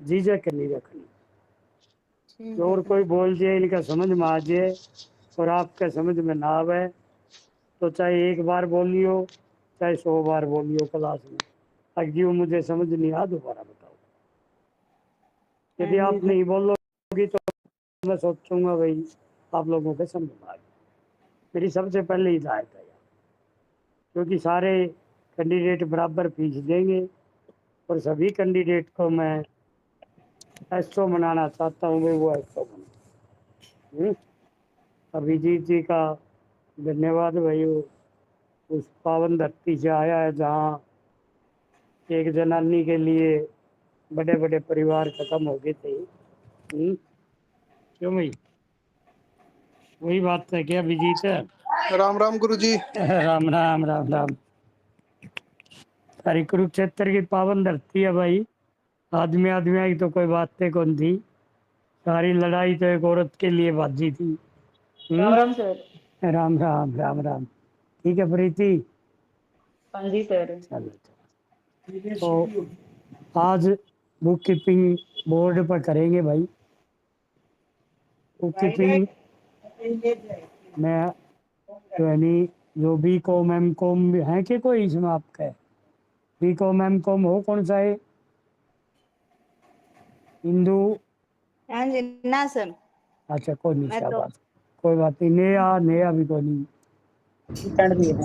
झिझक नहीं रखनी। ठीक और है। कोई बोल दिए इनका समझ में आ जाए और आपके समझ में ना आवे तो चाहे एक बार बोलियो चाहे 100 बार बोलियो क्लास में, अगर वो मुझे समझ नहीं आ दोबारा बताओ। यदि आप नहीं बोलोगी तो मैं सोचूंगा भाई आप लोगों के समझ में आ गया। मेरी सबसे पहले हिदायत है, क्योंकि सारे कैंडिडेट बराबर फीस देंगे और सभी कैंडिडेट को मैं एसओ बनाना चाहता हूँ भाई, वो एसओ बने। अभिजीत जी का धन्यवाद भाई, वो उस पावन धरती से आया है जहाँ एक जनानी के लिए बड़े बड़े परिवार खत्म हो गए थे। क्यों भाई, वही बात है क्या अभिजीत है? राम राम गुरु जी। राम राम राम राम। सारी कुरुक्षेत्र की पावन धरती है भाई, आदमी आदमी की तो कोई बातें कौन थी, सारी लड़ाई तो एक औरत के लिए बाजी थी। राम राम सर। राम राम राम राम। ठीक है प्रीति, हाँ जी सर। चलो तो आज बुक कीपिंग बोर्ड पर करेंगे भाई। बुक कीपिंग में यानी जो बी कॉम एम कॉम है कि कोई इसमें आपका है? बी कॉम एम कॉम हो कौन सा है? हिंदू? हाँ जी ना सर। अच्छा कोई नहीं, मैं तो शाबाश, कोई बात नहीं। नया नया भी कोई नहीं।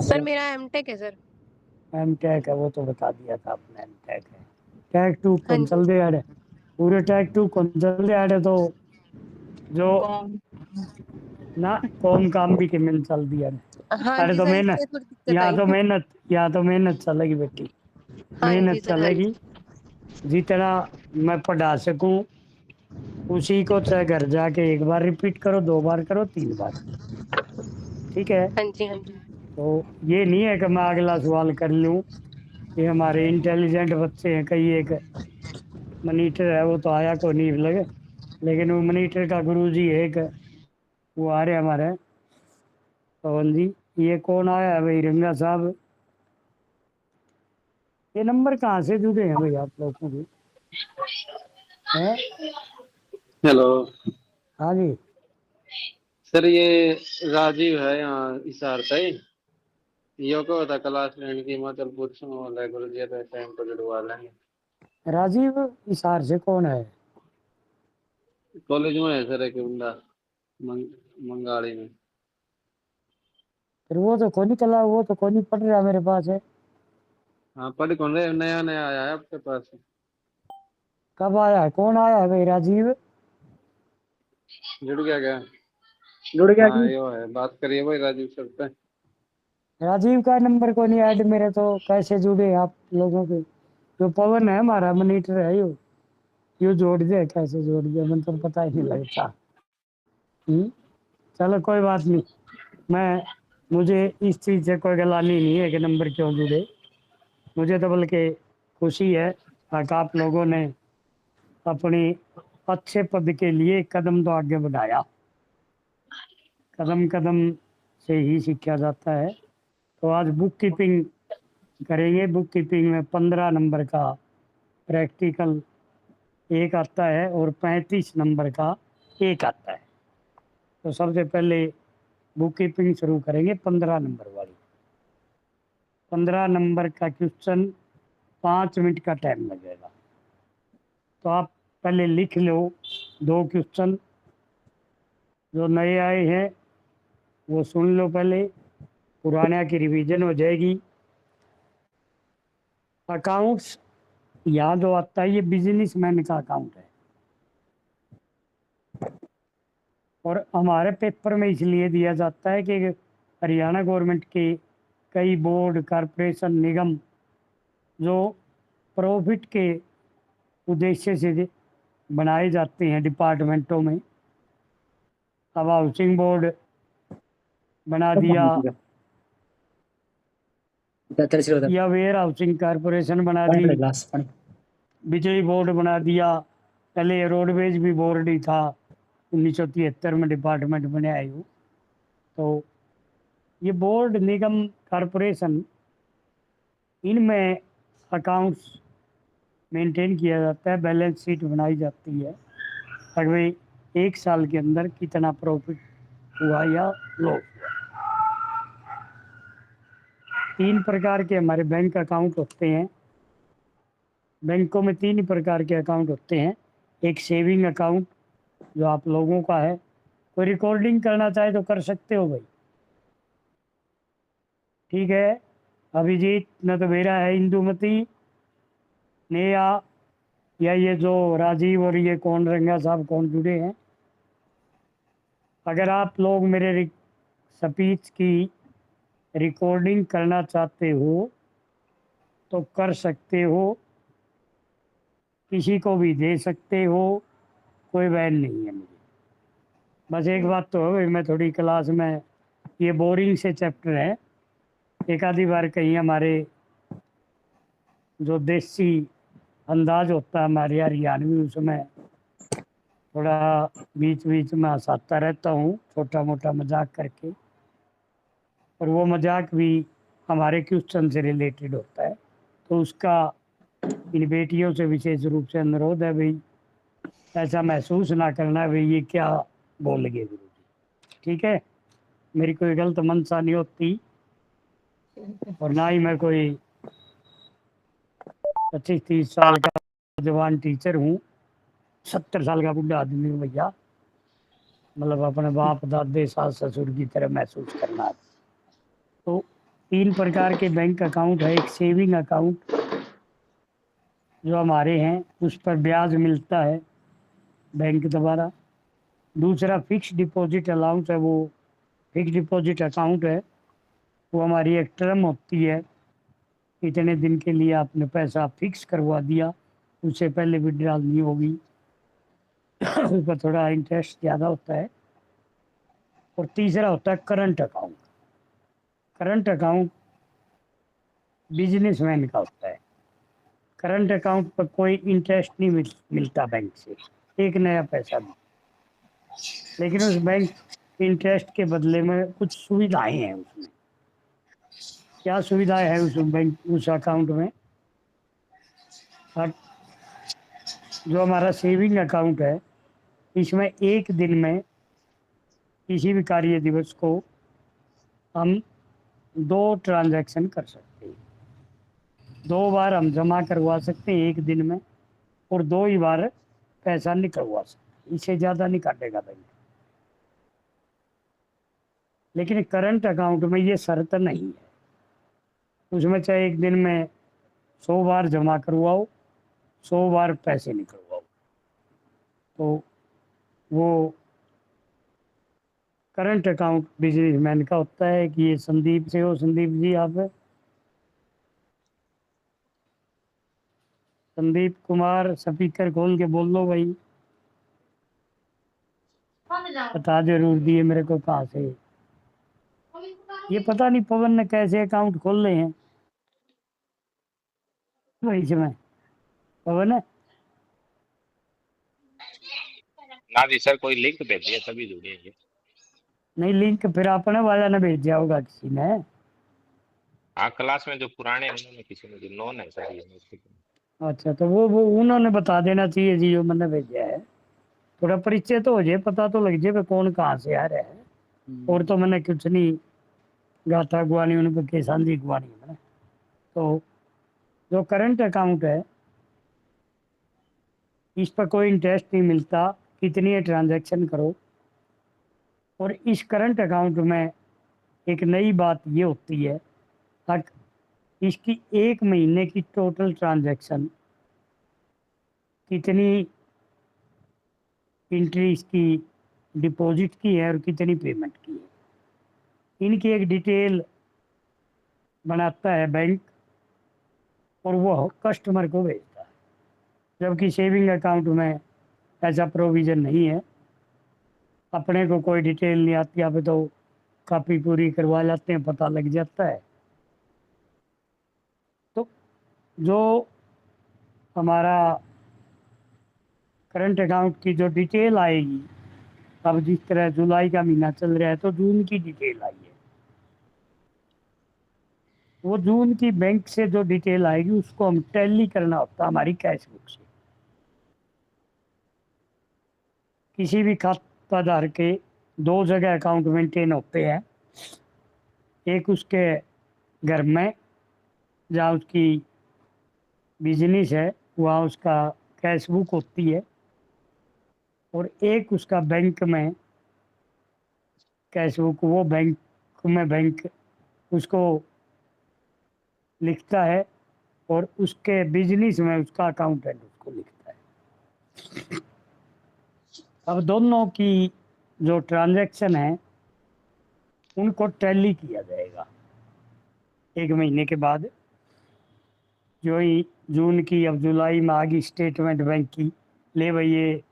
सर मेरा एमटेक है सर। एम टेक है, वो तो बता दिया था आपने, एम टेक है। टैग टू हाँ कौन जी। चल दे आड़े, पूरे टैग टू कौन चल दे आड़े तो जो कौन। ना कौन काम भी के मिल चल दिया है। हाँ अरे जी तो सर, मेहनत, इसलिए थोड़ी दिक्कत आई। यहाँ तो मेहनत चलेगी बेटी, हाँ जी मेहनत सर, हाँ चलेगी। जी। जितना मैं पढ़ा सकूं उसी को चाहे घर जाके एक बार रिपीट करो, 2 बार करो, 3 बार, ठीक है? हाँ जी, हाँ जी। तो ये नहीं है कि मैं अगला सवाल कर लूं। ये हमारे इंटेलिजेंट बच्चे हैं, कई एक मनीटर है वो तो आया को नहीं लगे, लेकिन वो मनीटर का गुरु जी है एक, वो आ रहे हमारे पवन जी। ये कौन आया है भाई, रंगा साहब? ये नंबर कहाँ से जुड़े हैं भाई आप लोगों के हैं? हेलो हाँ जी। सर, ये राजीव है यहाँ हिसार से। यो को था क्लास लेने की हिमाचल पूछ गुरु जी तो टाइम को जुड़वा लेंगे। राजीव हिसार से कौन है? कॉलेज में है सर एक बंदा, मंगाड़ी में। फिर वो तो कौन निकला, वो तो कौन नहीं पढ़ रहा मेरे पास है। हाँ, पढ़ कौन रहे, नया नया आया है आपके पास। कब आया है, कौन आया है भाई राजीव? जुड़ गया क्या? जुड़ गया हाँ कि? यो है, बात करिए भाई राजीव सर पे। राजीव का नंबर को नहीं ऐड मेरे, तो कैसे जुड़े आप लोगों के? जो पवन है हमारा मॉनिटर है, यो जोड़ दे, कैसे जोड़ दे मुझे तो पता ही नहीं लगता। चलो कोई बात नहीं, मैं मुझे इस चीज़ से कोई गलानी नहीं है कि नंबर क्यों जुड़े। मुझे तो बल्कि खुशी है कि आप लोगों ने अपनी अच्छे पद के लिए कदम तो आगे बढ़ाया। कदम कदम से ही सीखा जाता है। तो आज बुक कीपिंग करेंगे। बुक कीपिंग में 15 नंबर का प्रैक्टिकल एक आता है और 35 नंबर का एक आता है। तो सबसे पहले बुक कीपिंग शुरू करेंगे 15 नंबर वाली। 15 नंबर का क्वेश्चन 5 मिनट का टाइम लगेगा। तो आप पहले लिख लो 2 क्वेश्चन, जो नए आए हैं वो सुन लो पहले, पुराने की रिवीजन हो जाएगी। अकाउंट्स, यहाँ जो आता है ये बिजनेसमैन का अकाउंट है, और हमारे पेपर में इसलिए दिया जाता है कि हरियाणा गवर्नमेंट के कई बोर्ड कारपोरेशन निगम जो प्रॉफिट के उद्देश्य से बनाए जाते हैं डिपार्टमेंटों में। अब हाउसिंग बोर्ड बना दिया या वेयर हाउसिंग कारपोरेशन बना दी, बिजली बोर्ड बना दिया, पहले रोडवेज भी बोर्ड ही था, 1973 में डिपार्टमेंट बने आए हो। तो ये बोर्ड निगम कारपोरेशन, इनमें अकाउंट्स मेंटेन किया जाता है, बैलेंस शीट बनाई जाती है, और भाई 1 साल के अंदर कितना प्रॉफिट हुआ या लॉस हुआ। 3 प्रकार के हमारे बैंक अकाउंट होते हैं। बैंकों में 3 प्रकार के अकाउंट होते हैं। एक सेविंग अकाउंट जो आप लोगों का है, कोई रिकॉर्डिंग करना चाहे तो कर सकते हो भाई, ठीक है। अभिजीत न तो मेरा है, इंदुमती, नेहा, या ये जो राजीव और ये कौन रंगा साहब कौन जुड़े हैं। अगर आप लोग मेरे स्पीच की रिकॉर्डिंग करना चाहते हो तो कर सकते हो, किसी को भी दे सकते हो, कोई बैन नहीं है मुझे। बस एक बात तो है, मैं थोड़ी क्लास में, ये बोरिंग से चैप्टर है, एक आधी बार कहीं हमारे जो देसी अंदाज होता है हमारे हरियाणवी, उसमें थोड़ा बीच बीच में हंसाता रहता हूँ, छोटा मोटा मजाक करके, और वो मजाक भी हमारे क्वेश्चन से रिलेटेड होता है। तो उसका इन बेटियों से विशेष रूप से अनुरोध है भाई, ऐसा महसूस ना करना भाई ये क्या बोल गए गुरु जी, ठीक है। मेरी कोई गलत मंशा नहीं होती, और ना ही मैं कोई 25-30 साल का जवान टीचर हूँ, 70 साल का बुढ़ा आदमी हूँ भैया। मतलब अपने बाप दादे सास ससुर की तरह महसूस करना। तो 3 प्रकार के बैंक अकाउंट है। एक सेविंग अकाउंट जो हमारे हैं, उस पर ब्याज मिलता है बैंक द्वारा। दूसरा फिक्स डिपॉजिट अलाउंस है, वो फिक्स डिपॉजिट अकाउंट है, वो हमारी एक टर्म होती है, इतने दिन के लिए आपने पैसा फिक्स करवा दिया, उससे पहले विड्रॉल नहीं होगी। उस पर थोड़ा इंटरेस्ट ज़्यादा होता है। और तीसरा होता है current account. Current account businessman का होता है। करंट अकाउंट पर कोई इंटरेस्ट नहीं मिलता बैंक से, एक नया पैसा भी, लेकिन उस बैंक इंटरेस्ट के बदले में कुछ सुविधाएं हैं उसमें। क्या सुविधाएं है उस बैंक उस अकाउंट में? और जो हमारा सेविंग अकाउंट है, इसमें एक दिन में किसी भी कार्य दिवस को हम 2 ट्रांजैक्शन कर सकते हैं। 2 बार हम जमा करवा सकते हैं एक दिन में, और 2 ही बार पैसा निकलवा सकते हैं, इससे ज़्यादा नहीं काटेगा बैंक। लेकिन करंट अकाउंट में ये शर्त नहीं है, उसमें चाहे एक दिन में 100 बार जमा करवाओ, 100 बार पैसे निकलवाओ। तो वो करंट अकाउंट बिजनेसमैन का होता है। कि ये संदीप से हो, संदीप जी आप, संदीप कुमार स्पीकर खोल के बोल लो भाई, बता जरूर दिए मेरे को कहाँ से। ये पता नहीं पवन ने कैसे अकाउंट खोल रहे हैं भाई, इसमें पवन है ना जी सर, कोई लिंक भेज दिया तभी जुड़े ये। नहीं, लिंक फिर अपने वाला ने भेजा होगा किसी ने। हाँ, क्लास में जो पुराने उन्होंने किसी ने, जो नॉन है सर ये। अच्छा, तो वो उन्होंने बता देना चाहिए जी, जो मैंने भेजा है। थोड़ा परिचय तो हो जाए, पता तो लग जाए कौन कहाँ से आ रहा है। और तो मैंने कुछ नहीं गाथा गुआनी, उनको केसांदी गुआनी है मैंने। तो जो करंट अकाउंट है, इस पर कोई इंटरेस्ट नहीं मिलता, कितनी ट्रांजैक्शन करो। और इस करंट अकाउंट में एक नई बात ये होती है, इसकी 1 महीने की टोटल ट्रांजैक्शन कितनी एंट्री इसकी डिपॉजिट की है और कितनी पेमेंट की है, इनकी एक डिटेल बनाता है बैंक, और वो कस्टमर को भेजता है। जबकि सेविंग अकाउंट में ऐसा प्रोविज़न नहीं है, अपने को कोई डिटेल नहीं आती, आप तो कापी पूरी करवा लाते हैं, पता लग जाता है। तो जो हमारा करंट अकाउंट की जो डिटेल आएगी, अब जिस तरह जुलाई का महीना चल रहा है तो जून की डिटेल आई है। वो जून की बैंक से जो डिटेल आएगी उसको हम टैली करना होता है हमारी कैश बुक से। किसी भी खाताधार के दो जगह अकाउंट मेंटेन होते हैं, एक उसके घर में जहाँ उसकी बिजनेस है वहाँ उसका कैश बुक होती है, और एक उसका बैंक में कैश बुक, वो बैंक में बैंक उसको लिखता है और उसके बिजनेस में उसका अकाउंटेंट उसको लिखता है। अब दोनों की जो ट्रांजैक्शन है उनको टैली किया जाएगा 1 महीने के बाद। जो ही जून की, अब जुलाई में आ गई स्टेटमेंट बैंक की, ले भाई ये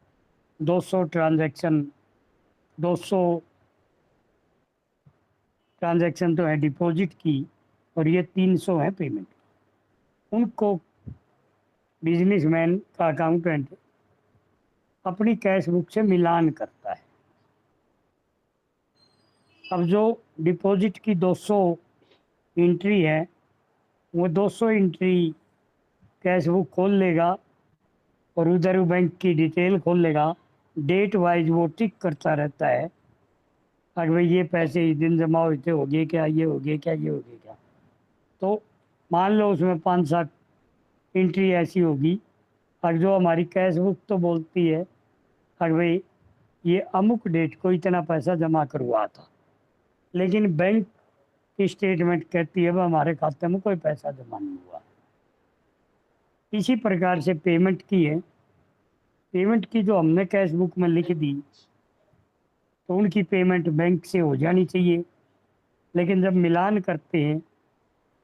200 ट्रांजैक्शन, 200 ट्रांजैक्शन तो है डिपॉजिट की, और ये 300 है पेमेंट। उनको बिजनेसमैन का अकाउंटेंट अपनी कैश बुक से मिलान करता है। अब जो डिपॉजिट की 200 एंट्री है वो 200 एंट्री कैश बुक खोल लेगा और उधर बैंक की डिटेल खोल लेगा। डेट वाइज वो टिक करता रहता है, अगर भाई ये पैसे इस दिन जमा हुए थे, हो गए क्या, ये हो गए क्या, ये हो गए क्या। तो मान लो उसमें 5-7 एंट्री ऐसी होगी, और जो हमारी कैश बुक तो बोलती है अगर भाई ये अमुक डेट को इतना पैसा जमा करवा था, लेकिन बैंक की स्टेटमेंट कहती है भाई हमारे खाते में कोई पैसा जमा नहीं हुआ। इसी प्रकार से पेमेंट की है, पेमेंट की जो हमने कैश बुक में लिख दी तो उनकी पेमेंट बैंक से हो जानी चाहिए, लेकिन जब मिलान करते हैं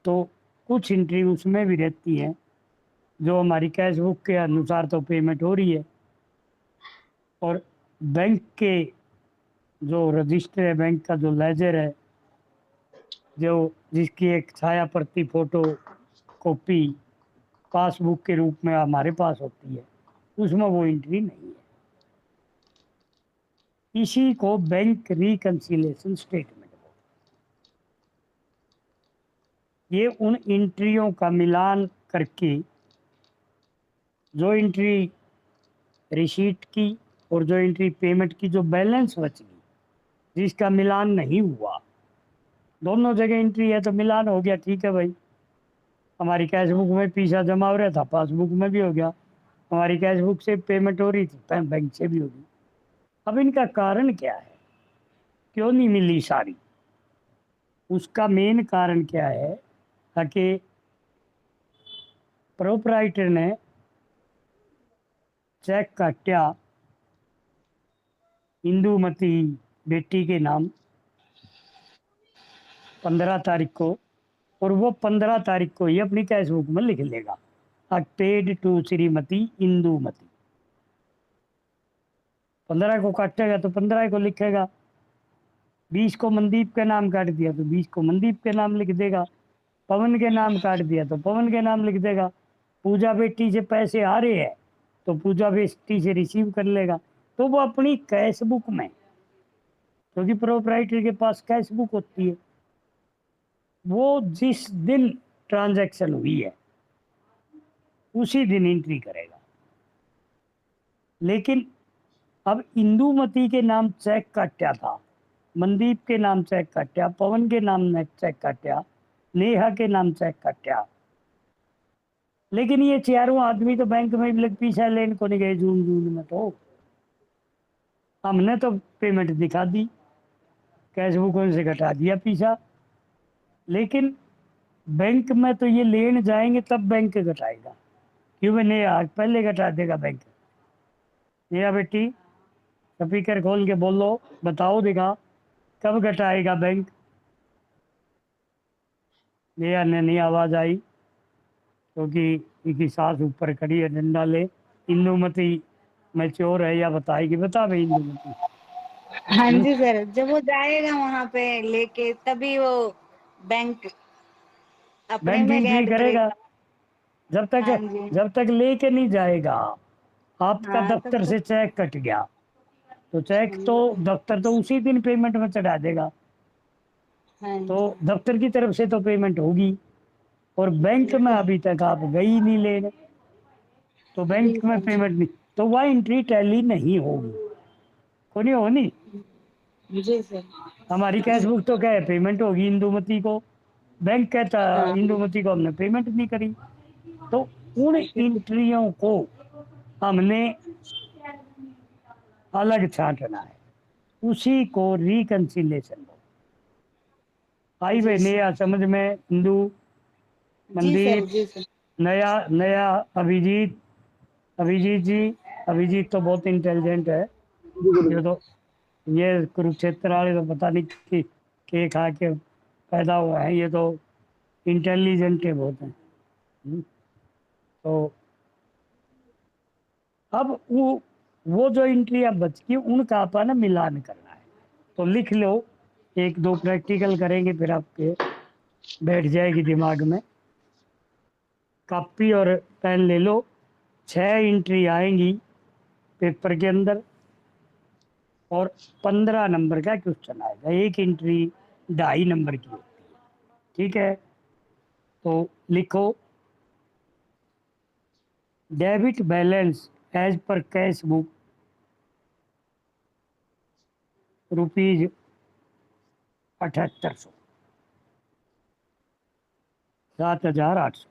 तो कुछ एंट्री उसमें भी रहती है जो हमारी कैश बुक के अनुसार तो पेमेंट हो रही है, और बैंक के जो रजिस्टर है, बैंक का जो लेजर है, जो जिसकी एक छाया प्रति फोटो कॉपी पासबुक के रूप में हमारे पास होती है, उसमें वो एंट्री नहीं है। इसी को बैंक रिकंसिलिएशन स्टेटमेंट बोलते हैं। ये उन एंट्रियों का मिलान करके जो एंट्री रिसीट की और जो एंट्री पेमेंट की, जो बैलेंस बच गई जिसका मिलान नहीं हुआ, दोनों जगह एंट्री है तो मिलान हो गया, ठीक है भाई। हमारी कैश बुक में पैसा जमा हो रहा था, पासबुक में भी हो गया, हमारी कैश बुक से पेमेंट हो रही थी, बैंक से भी होगी। अब इनका कारण क्या है, क्यों नहीं मिली सारी? उसका मेन कारण क्या है, ताकि प्रोपराइटर ने चेक काटा इंदुमती बेटी के नाम 15 तारीख को, और वो 15 तारीख को ही अपनी कैश बुक में लिख लेगा पेड टू श्रीमती इंदुमती। 15 को काटेगा तो 15 को लिखेगा, 20 को मनदीप के नाम काट दिया तो 20 को मनदीप के नाम लिख देगा, पवन के नाम काट दिया तो पवन के नाम लिख देगा। पूजा बेटी से पैसे आ रहे हैं तो पूजा बेटी से रिसीव कर लेगा, तो वो अपनी कैश बुक में, क्योंकि प्रोपराइटर के पास कैश बुक होती है, वो जिस दिन ट्रांजैक्शन हुई है उसी दिन एंट्री करेगा। लेकिन अब इंदुमती के नाम चेक काटा था, मनदीप के नाम चेक काटा, पवन के नाम चेक काटा, नेहा के नाम चेक काटा, लेकिन ये चारों आदमी तो बैंक में भी पैसा लेने को नहीं गए जून में। तो हमने तो पेमेंट दिखा दी, कैश बुक से घटा दिया पैसा, लेकिन बैंक में तो ये लेने जाएंगे तब बैंक घटाएगा, क्यों? मैंने आज पहले घटा देगा बैंक। नेहा बेटी स्पीकर खोल के बोलो, बताओ देगा कब घटाएगा बैंक? नेहा ने नहीं आवाज आई, क्योंकि इनकी सास ऊपर खड़ी है, डंडा ले। इंदुमती में चोर है या बताएगी? बता भाई इंदुमती। हाँ जी सर, जब वो जाएगा वहां पे लेके तभी वो बैंक अपने बैंक में एंट्री ऐड करेगा। करेगा। हाँ जी। जब तक लेके नहीं जाएगा, आपका हाँ, तब दफ्तर तक से चेक कट गया तो चेक तो दफ्तर तो उसी दिन पेमेंट में चढ़ा देगा, हाँ तो जी। दफ्तर की तरफ से तो पेमेंट होगी, और बैंक में अभी तक आप गई ही नहीं लेने, तो बैंक में पेमेंट नहीं, तो वह एंट्री टैली नहीं होगी, को नहीं होनी। जी सर। हमारी कैश बुक तो क्या है, पेमेंट होगी इंदुमती को, बैंक कहता हाँ। इंदुमती को हमने पेमेंट नहीं करी, तो उन एंट्रियों को हमने अलग छांटना है, उसी को रिकंसिलेशन बोलते। आई वे नया समझ में हिंदू जी सर। मंदिर, जी सर। नया नया अभिजीत, अभिजीत जी, अभिजीत तो बहुत इंटेलिजेंट है, ये तो ये कुरुक्षेत्र वाले तो पता नहीं कि के खा के पैदा हुआ है, ये तो इंटेलिजेंट है बहुत है। तो अब वो जो एंट्री अब बच गई उनका अपन मिलान करना है, तो लिख लो, एक दो प्रैक्टिकल करेंगे फिर आपके बैठ जाएगी दिमाग में। कॉपी और पेन ले लो, 6 एंट्री आएंगी पेपर के अंदर और 15 नंबर का क्वेश्चन आएगा, एक एंट्री 2.5 नंबर की होती है, ठीक है। तो लिखो, debit balance as per cash book rupees 7800, 7800।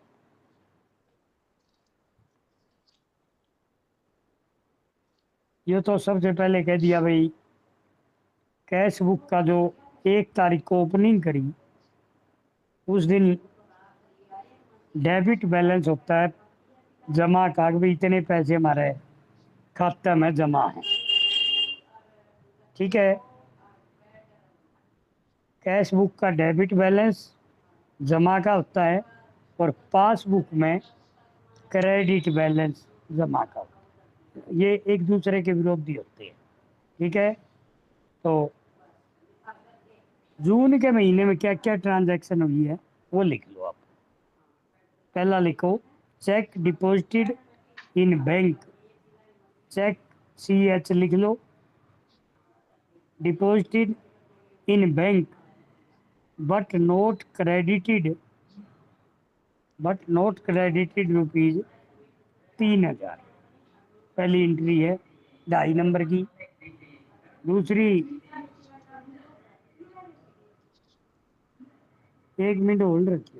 ये तो सबसे पहले कह दिया भाई, कैश बुक का जो 1 तारीख को ओपनिंग करी उस दिन डेबिट बैलेंस होता है जमा का, भाई इतने पैसे हमारे खाते में जमा है, ठीक है। कैश बुक का डेबिट बैलेंस जमा का होता है और पासबुक में क्रेडिट बैलेंस जमा का होता है, ये एक दूसरे के विरोधी होते हैं, ठीक है। तो जून के महीने में क्या क्या ट्रांजैक्शन हुई है वो लिख लो आप। पहला लिखो, cheque deposited in bank, cheque CH लिख लो, deposited in bank but not credited, rupees 3000, पहली एंट्री है 2.5 नंबर की। दूसरी, 1 मिनट होल्ड रखिए।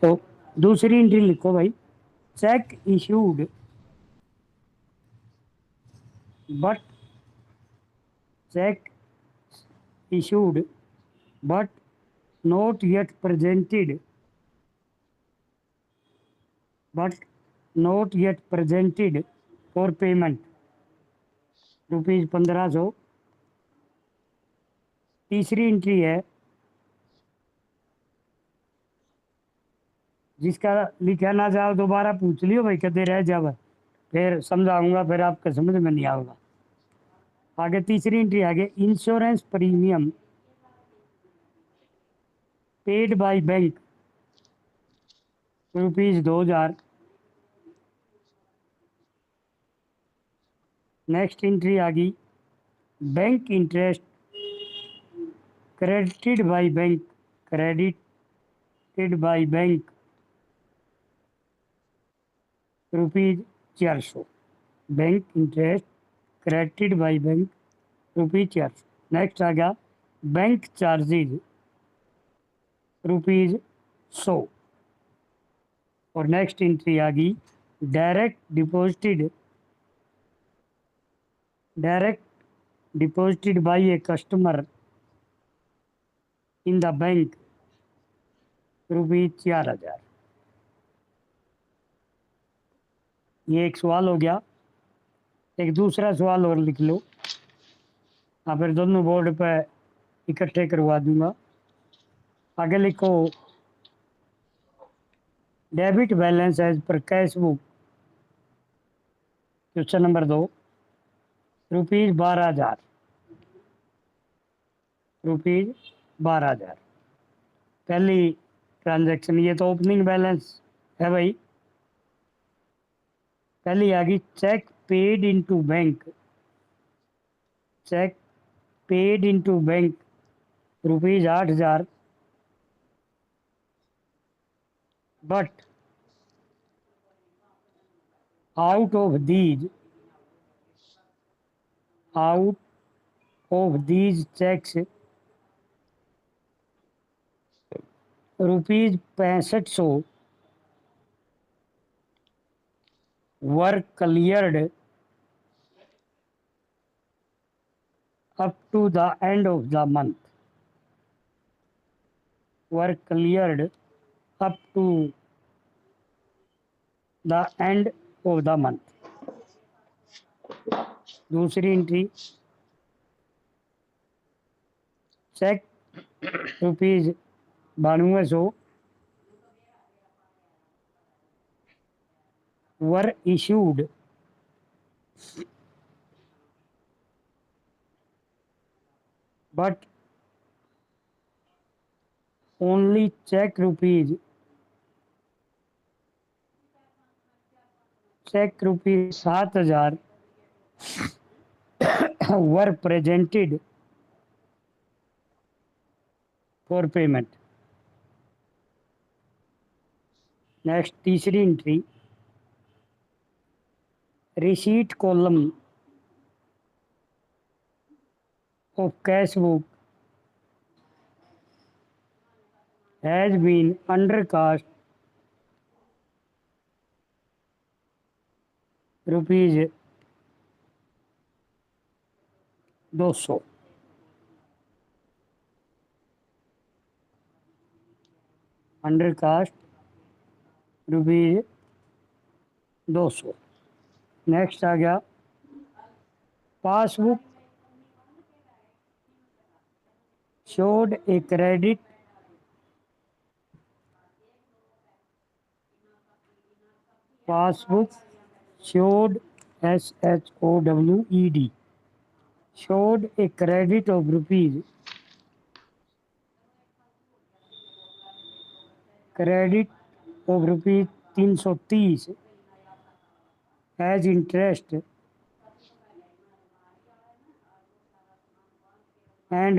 तो दूसरी एंट्री लिखो भाई, check issued but check issued but not yet presented, for payment, rupees 1500। तीसरी एंट्री है जिसका लिखा ना जाओ दोबारा पूछ लियो भाई, कदे रह जावे, फिर समझाऊंगा, फिर आपके समझ में नहीं आएगा आगे। तीसरी एंट्री आगे, insurance premium paid by bank rupees 2000। Next entry आ गई, bank interest credited by bank rupees 400, bank interest credited by bank rupees 400। Next आ गया, बैंक चार्जेज रुपीज 100। और नेक्स्ट एंट्री आ गई, direct deposited by a customer in the bank ₹4,000। ये एक सवाल हो गया। एक दूसरा सवाल और लिख लो, फिर दोनों बोर्ड पे इकट्ठे करवा दूंगा। आगे लिखो, debit balance as per cash book. Question number 2, ₹12,000, ₹12,000 पहली ट्रांजैक्शन। ये तो ओपनिंग बैलेंस है भाई। पहली आ गई, cheque paid into bank. Cheque paid into bank ₹8,000, but out of these checks ₹6,500 were cleared up to the end of the month। Were cleared up to the end of the month। दूसरी entry, check ₹92,000 were issued but only check ₹7,000 were presented for payment। Next तीसरी entry, receipt column of cash book has been undercast ₹200। Undercast ₹200। Next आ गया, passbook showed a credit passbook showed SHOWED showed a credit of ₹330 as interest and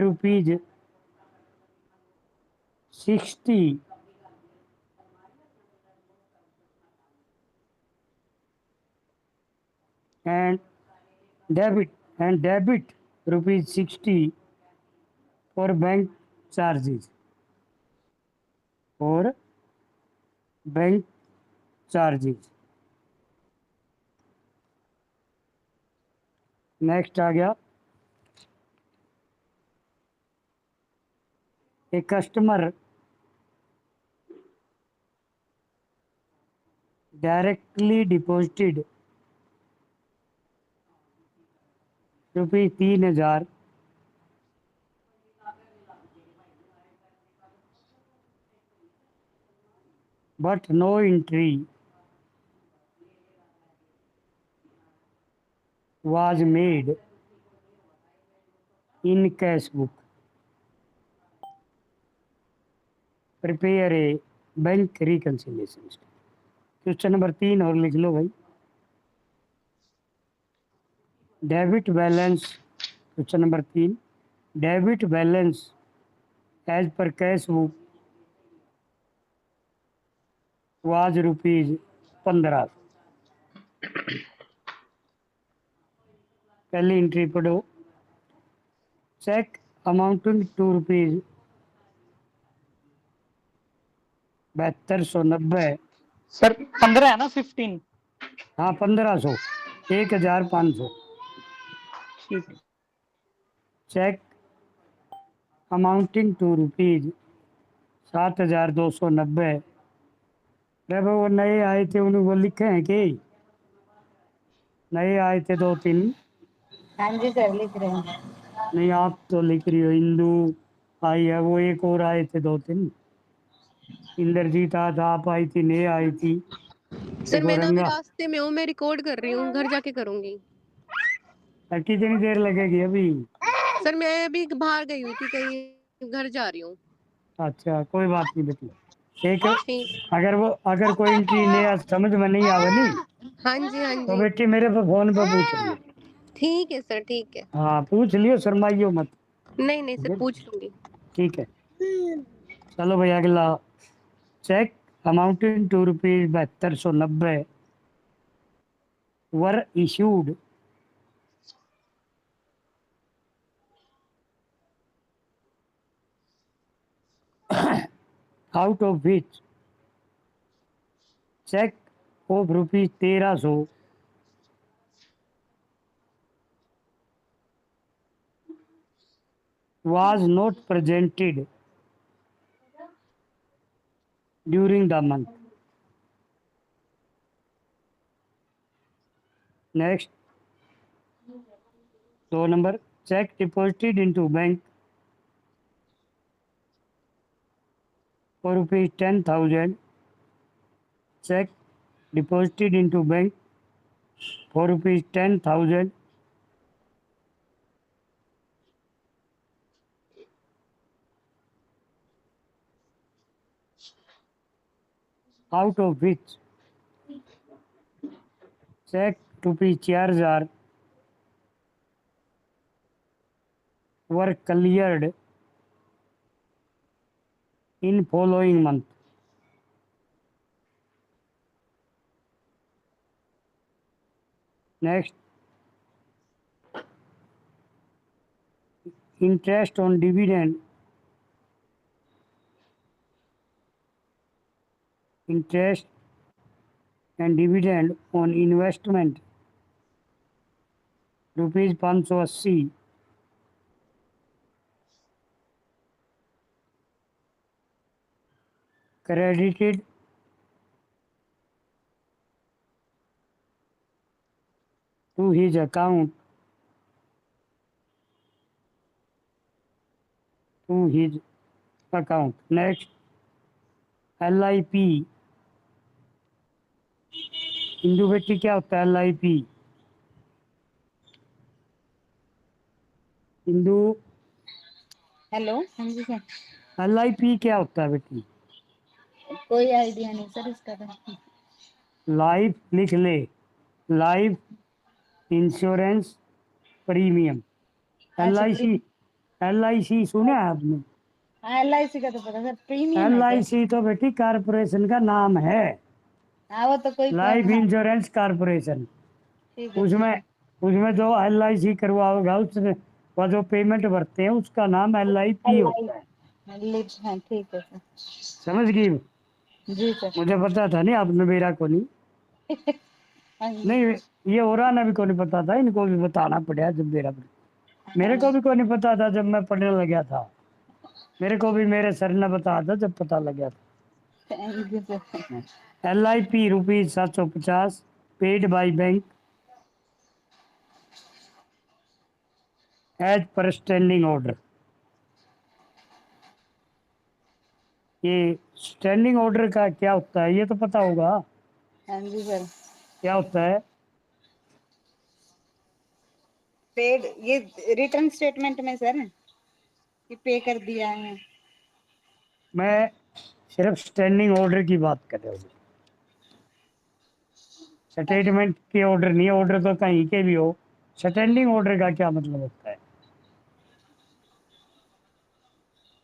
₹60 and debit ₹60 for bank charges। Next आ गया, a customer directly deposited ₹3,000 but no entry was made in cash book। Prepare a bank reconciliation। Question number 3 और लिख लो भाई, debit balance. Question number 3, debit balance as per cash book was ₹15। पहली entry पढ़ो, check amounting to ₹7290। Sir 15 है ना, 15। हाँ 1500, 1500। ठीक है चेक अमाउंटिंग टू रुपीज 7290। अरे भाई वो नए आए थे, उन्हें वो लिखे हैं कि नए आए थे 2-3। हाँ जी सर, लिख रहे हैं। नहीं आप तो लिख रही हो, इंदू आई है, वो एक और आए थे 2-3। इंद्रजीत आज आप आई थी, ने आई थी, सर। एक मैं ना अभी औरंगा। रास्ते में हूँ, मैं रिकॉर्ड कर रही हूँ, घर जाके करूंगी। कितनी देर लगेगी अभी? सर मैं अभी बाहर गई हुई थी कहीं, घर जा रही हूँ। अच्छा कोई बात नहीं बेटी। एक ठीक। अगर कोई इनकी ने समझ में नहीं आवे नहीं, हाँ जी हाँ तो जी। बेटी मेरे पे फोन पे पूछ लियो। ठीक है सर, ठीक है। हाँ पूछ लियो, शर्माइयो मत। नहीं नहीं सर, पूछ लूंगी। ठीक है, चलो भाई अगला। Cheque amounting to rupees 7290 were issued out of which check of rupees 1300 was not presented during the month. Next, 2 number, check deposited into bank for rupees 10,000. Check deposited into bank for rupees 10,000 out of which check rupees 4,000 were cleared in following month. Next, interest on dividend, interest and dividend on investment rupees 580 credited to his account Next, LIP, Indu बेटी क्या होता है LIP? Indu hello, हाँ जी sir. LIP क्या होता है बेटी? कोई आइडिया नहीं सर इसका तो। लाइफ लिख ले, लाइफ इंश्योरेंस प्रीमियम। अच्छा LIC सुना है आपने? हाँ, LIC का तो पता सर, प्रीमियम है सर। LIC तो बेटी कारपोरेशन का नाम है, हाँ वो तो कोई लाइफ हाँ, इंश्योरेंस कारपोरेशन। ठीक है ठीक उसमें है। उसमें जो LIC करवाओगा उसमें वो जो पेमेंट भरते हैं उसका नाम LIP होता है। हाँ ठीक है सर। समझ गई? जी सर। मुझे पता था नहीं, आपने मेरा को नहीं। हाँ जी। नहीं ये हो रहा ना भी को नहीं पता था, इनको भी बताना पड़ा जब मेरे को भी को नहीं पता था जब मैं पढ़ने लगा था। मेरे को भी मेरे सर ने बताया था जब पता लगा थैंक यू सर। था। LIP rupees 750 paid by bank as per standing order. ये स्टैंडिंग ऑर्डर का क्या होता है ये तो पता होगा, हाँ जी सर। क्या होता है? पेड, ये रिटर्न स्टेटमेंट में सर कि पे कर दिया है। मैं सिर्फ स्टैंडिंग ऑर्डर की बात कर रहा हूँ, स्टेटमेंट के ऑर्डर नहीं। ऑर्डर तो कहीं के भी हो, स्टैंडिंग ऑर्डर का क्या मतलब होता है?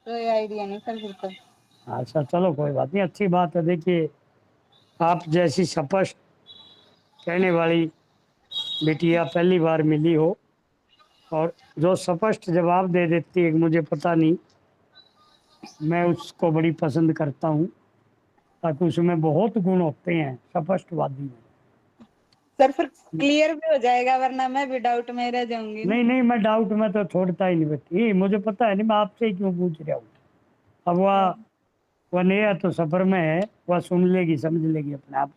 कोई आइडिया नहीं सर फिर तो। अच्छा चलो कोई बात नहीं, अच्छी बात है। देखिए आप जैसी स्पष्ट कहने वाली बिटिया पहली बार मिली हो, और जो स्पष्ट जवाब दे देती है कि मुझे पता नहीं, मैं उसको बड़ी पसंद करता हूँ, ताकि उसमें बहुत गुण होते हैं स्पष्टवादी में। सर फिर क्लियर भी हो जाएगा, वरना मैं भी डाउट में रह जाऊंगी ना। नहीं नहीं, मैं डाउट में तो छोड़ता ही नहीं बेटी, मुझे पता है नहीं, मैं आपसे ही क्यों पूछ रहा हूँ। अब वह नया तो सफर में है, वह सुन लेगी समझ लेगी अपने आप।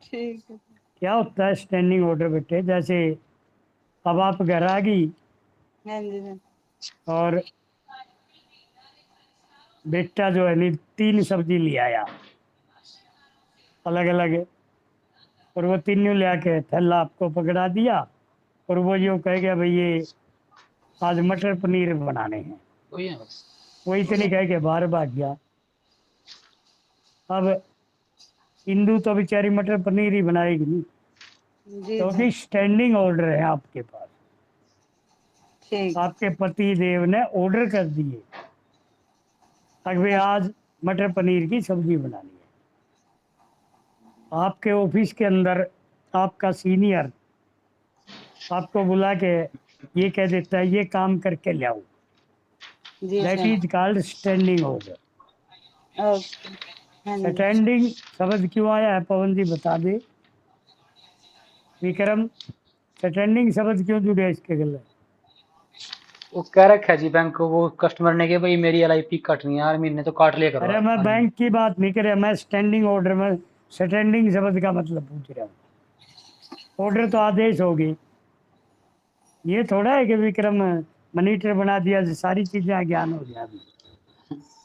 ठीक है। क्या होता है स्टैंडिंग ऑर्डर बेटे, जैसे अब आप घर आ गई हाँ जी सर। और बेटा जो है नहीं 3 सब्जी ले आया अलग अलग, और वो तीनों ले आके थैला आपको पकड़ा दिया, और वो यूँ कह गया भाई ये आज मटर पनीर बनाने हैं, वो इतनी कह के बाहर भाग गया। अब इंदू तो बेचारी मटर पनीर ही बनाएगी नहीं, जी क्योंकि सर। स्टैंडिंग ऑर्डर है आपके पास, ठीक। आपके पति देव ने ऑर्डर कर दिए अगर आज मटर पनीर की सब्जी बनानी है। आपके ऑफिस के अंदर आपका सीनियर आपको बुला के ये कह देता है ये काम करके ले आओ, जी that sir. Is called standing order. Okay. हाँ जी। स्टैंडिंग शब्द क्यों आया है पवन जी बता दे। विक्रम, स्टैंडिंग शब्द क्यों जुड़े इसके गले। वो कह रखा है जी बैंक को, वो कस्टमर ने कि भाई मेरी LIP कटनी है यार, महीने तो काट लिया करो अरे मैं हर महीने। बैंक की बात नहीं कर रहा, मैं स्टैंडिंग ऑर्डर में स्टैंडिंग शब्द का मतलब पूछ रहा हूँ। ऑर्डर तो आदेश होगी, ये थोड़ा है कि विक्रम मनीटर बना दिया जो सारी चीजें ज्ञान हो गया। अभी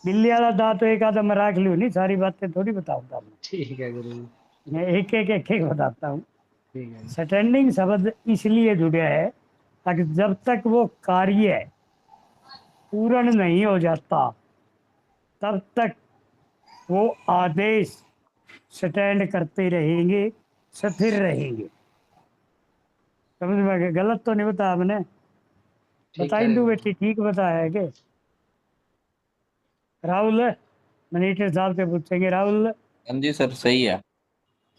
बिल्ली वाला दांत तो एक आधा मैं रख लूँ, नहीं सारी बातें थोड़ी बताऊंगा ठीक है गुरु जी। मैं एक बताता हूँ। ठीक है जी। स्टैंडिंग शब्द इसलिए जुड़ा है ताकि जब तक वो कार्य पूर्ण नहीं हो जाता तब तक वो आदेश स्टैंड करते रहेंगे, स्थिर रहेंगे। समझ में आ गया? गलत तो नहीं बताया मैंने, ठीक बता है इंदू गुरु जी। बेटी ठीक बताया है कि राहुल मनीटर साहब से पूछेंगे, राहुल हाँ जी सर, सही है।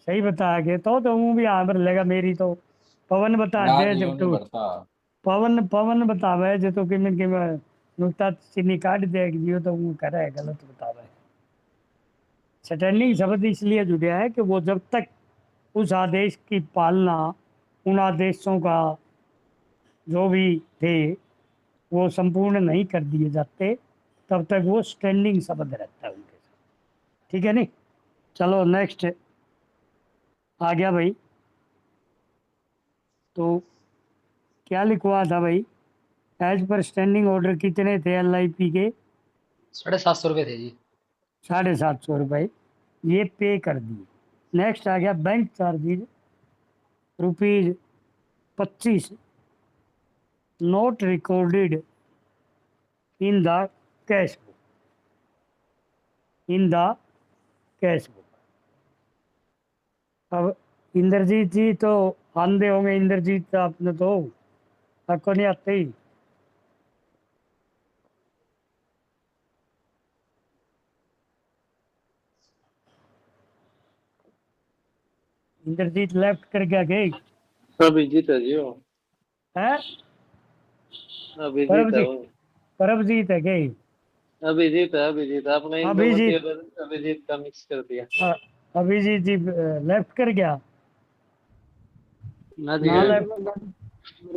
सही बताया कि तो हूँ भी हाँ भर लेगा मेरी तो। पवन बता दे याद जब यूं नहीं तू बढ़ता। पवन पवन बतावे जो तो किमें किमें नुकता चीनी काट दे दियो तो वो करे है गलत बतावे। स्टैंडिंग शब्द इसलिए जुड़ा है कि वो जब तक उस आदेश की पालना, उन आदेशों का जो भी थे वो संपूर्ण नहीं कर दिए जाते तब तक वो स्टैंडिंग शब्द रहता है उनके साथ। ठीक है नहीं, चलो नेक्स्ट आ गया भाई। तो क्या लिखवा था भाई, एज पर स्टैंडिंग ऑर्डर कितने थे LIP के। 750 रुपये थे जी। 750 रुपये ये पे कर दिए। नेक्स्ट आ गया bank charges ₹25 not recorded in the cash book, in the cash book. अब इंद्रजीत जी तो आंधे होंगे, इंद्रजीत आपने तो आपको नहीं आते ही। इंद्रजीत लेफ्ट कर गया गई अभिजीत है जी वो, है, अभिजीत है वो, परमजीत है गई, अभिजीत आपने इंदुमती अभिजीत, और अभिजीत का मिक्स कर दिया। अभिजीत जी लेफ्ट कर गया ना जी, ना,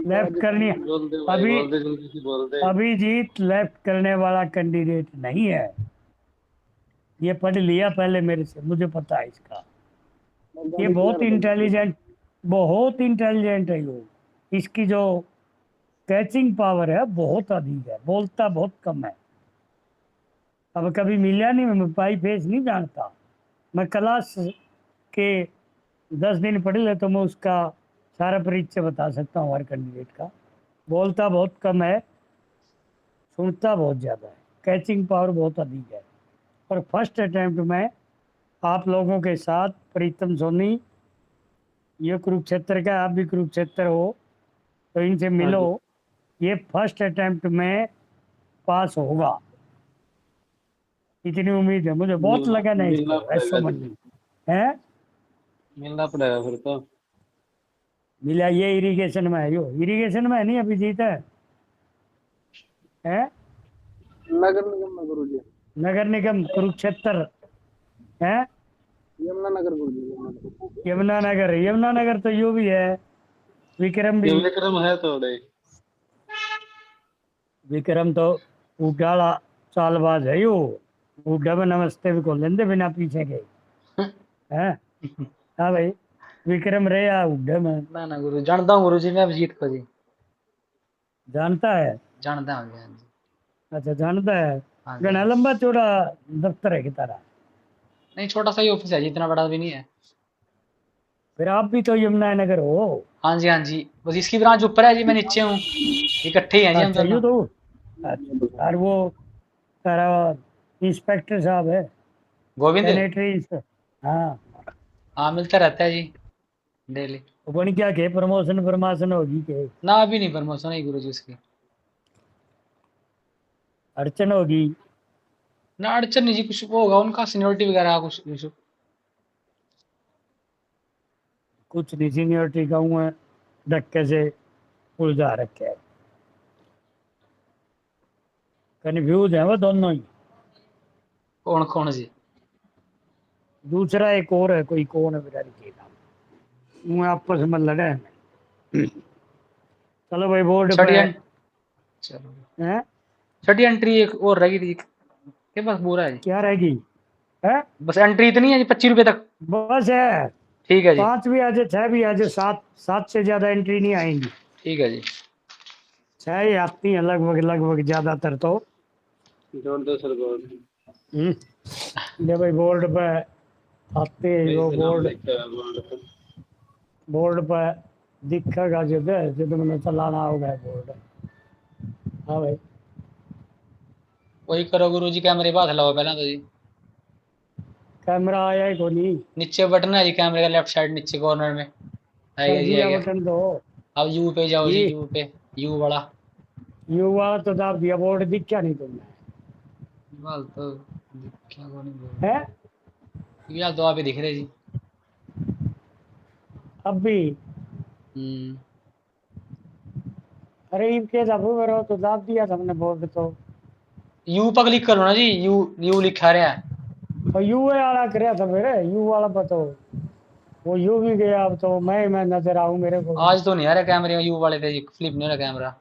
लेफ्ट करनी है। बोल दे भाई, अभी बोल दे, जल्दी से बोल दे। अभिजीत लेफ्ट करने वाला कैंडिडेट नहीं है, ये पढ़ लिया पहले मेरे से, मुझे पता है इसका। ये बहुत इंटेलिजेंट है ये, इसकी जो कैचिंग पावर है बहुत अधिक है, बोलता बहुत कम है। अब कभी मिला नहीं, मैं पाई फेस नहीं जानता, मैं क्लास के 10 दिन पढ़ ले तो मैं उसका सारा परिचय बता सकता हूँ हर कैंडिडेट का। बोलता बहुत कम है, सुनता बहुत ज़्यादा है, कैचिंग पावर बहुत अधिक है। और फर्स्ट अटैम्प्ट में आप लोगों के साथ प्रीतम सोनी, ये कुरुक्षेत्र का, आप भी कुरुक्षेत्र हो तो इनसे हाँ मिलो, जी, ये फर्स्ट अटैम्प्ट में पास होगा, इतनी उम्मीद है मुझे, बहुत मिलना लगन है मिलना इसको ऐसा पड़ेगा मन जी, नहीं है। मिलना पड़ेगा फिर तो। मिला ये इरिगेशन में है, यो इरिगेशन में है नहीं अभी जीता है नगर निगम में गुरु जी। नगर निगम कुरुक्षेत्र है। यमुनानगर गुरुजी, यमुनानगर तो यू भी है, विक्रम भी। ये विक्रम है थोड़े। विक्रम तो उडाला चालबाज है, यो उड्डा में नमस्ते भी को लेंदे बिना पीछे के हैं। हाँ भाई, विक्रम रे आ उड्डा में ना गुरु जानता हूँ गुरु जी, मैं अभिजीत को जी जानता है। जानता हूँ जी, हाँ जी। अच्छा जानता है। हाँ जी, घना हाँ जी। लंबा चौड़ा दफ्तर है की तरह। नहीं छोटा सा ही ऑफिस है जी, इतना बड़ा भी नहीं है। फिर आप भी तो यमुनानगर हो। हाँ जी, हाँ जी, बस इसकी ब्रांच ऊपर है जी, मैं नीचे हूँ, इकट्ठे ही हैं जी हम अच्छा दोनों। यू तो। अच्छा, और वो सारा इंस्पेक्टर साहब है, गोविंद। सैनिटरी। हाँ, हाँ मिलता रहता है जी डेली। वो बन क्या के प्रमोशन प्रमोशन होगी के ना अभी नहीं प्रमोशन है गुरु जी उसकी। अड़चन होगी। ना अड़चन नहीं जी, कुछ वो होगा उनका सीनियोरिटी वगैरह कुछ इशू। कुछ नहीं, सीनियरिटी का हूँ धक्के से उलझा रखे है। कन्फ्यूज है वो दोनों ही। कौन कौन जी? दूसरा एक और है, कोई कौन है बेचारी के नाम, वो आपस में लड़े हैं। चलो भाई बोर्ड पे छठी चलो है। छठी एंट्री एक और रहेगी थी के पास पूरा है जी। क्या रहेगी है? बस एंट्री इतनी है जी, 25 रुपए तक। बस है। ठीक है जी। 5 भी आ जाए, 6 भी आ जाए, 7 7 से ज्यादा एंट्री नहीं आएंगी। ठीक है जी। 6 ही आती हैं लगभग लगभग ज्यादातर तो। जोड़ दो सर गोल। ये भाई बोर्ड पे आते हैं, वो इसका नाम बोर्ड लिखा है बोर्ड पे। बोर्ड पे दिखेगा जो तुमने चलाना होगा बोर्ड। हाँ भाई, वही करो गुरु जी, कैमरे पास लाओ पहले तो जी। कैमरा आया ही को नहीं। नीचे बटन है जी कैमरे का, लेफ्ट साइड नीचे कॉर्नर में कर आएगा जी, दिया आएगा। बटन दो। अब यू पे जाओ जी, ये यू पे, यू बड़ा। युवा तो दाब दिया, बोर्ड दिख क्या नहीं तुमने बाल तो क्या को नहीं बोल। है यार तो आप ही दिख रहे जी। अब भी। हम्म। अरे इनके दबो करो तो दाब दिया तुमने बोर्ड तो। यू पर क्लिक करो ना जी, यू यू लिखा रहा है। और यू वाला कराया था मेरे, यू वाला पर तो वो यू भी गया, अब तो मैं नजर आऊं मेरे को भी। आज तो नहीं आ रहा कैमरे में, यू वाले थे जी, फ्लिप नहीं हो रहा कैमरा।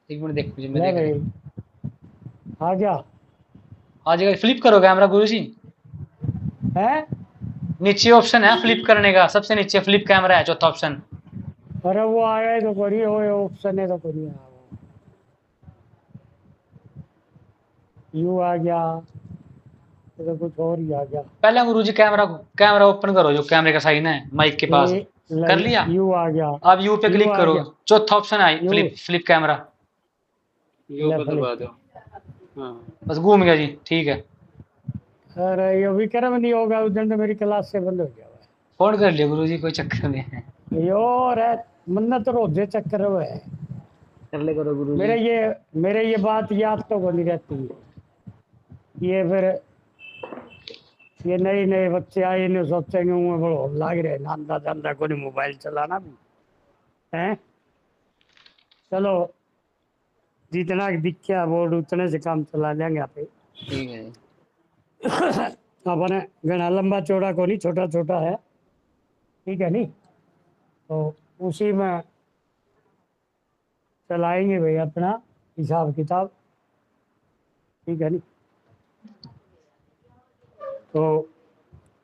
एक मिनट देखो जी, मैं ले देख रहा भाई, हूँ। आ गया आज फ्लिप करो कैमरा गुरु जी। है। नीचे ऑप्शन है फ्लिप करने का, सबसे नीचे फ्लिप कैमरा है, चौथा ऑप्शन। अरे वो आया ही तो करिए, वो ऑप्शन है तो करिए। यू आ गया, ये तो कुछ और ही आ गया। पहले गुरु जी कैमरा कैमरा ओपन करो, जो कैमरे का साइन है माइक के पास। ये कर लिया। यू आ गया। अब यू पे यू क्लिक आ करो, गया। चौथा ऑप्शन है you flip flip camera. You ले पे दबा फ्लिप। दो। हाँ। बस घूम गया जी, ठीक है। अरे ये विक्रम नहीं होगा, उस दिन तो मेरी क्लास से बंद हो गया हुआ फोन कर लिया गुरु जी, कोई चक्कर नहीं है। है। यो रे, मन्नत रोजे चक्कर हुए है। कर ले करो गुरु जी। मेरे ये बात याद तो बनी रहती है। ये फिर ये नए नए बच्चे आए, इन्हें सोचेंगे मुँह बड़ो लाग रहे नांदा जानदा को नहीं मोबाइल चलाना भी है। चलो, जितना दिखा बोर्ड उतने से काम चला लेंगे आप। ठीक है जी। अपने घना लंबा चौड़ा को नहीं, छोटा छोटा है, ठीक है नहीं। तो उसी में चलाएंगे भाई अपना हिसाब किताब, ठीक है नहीं। तो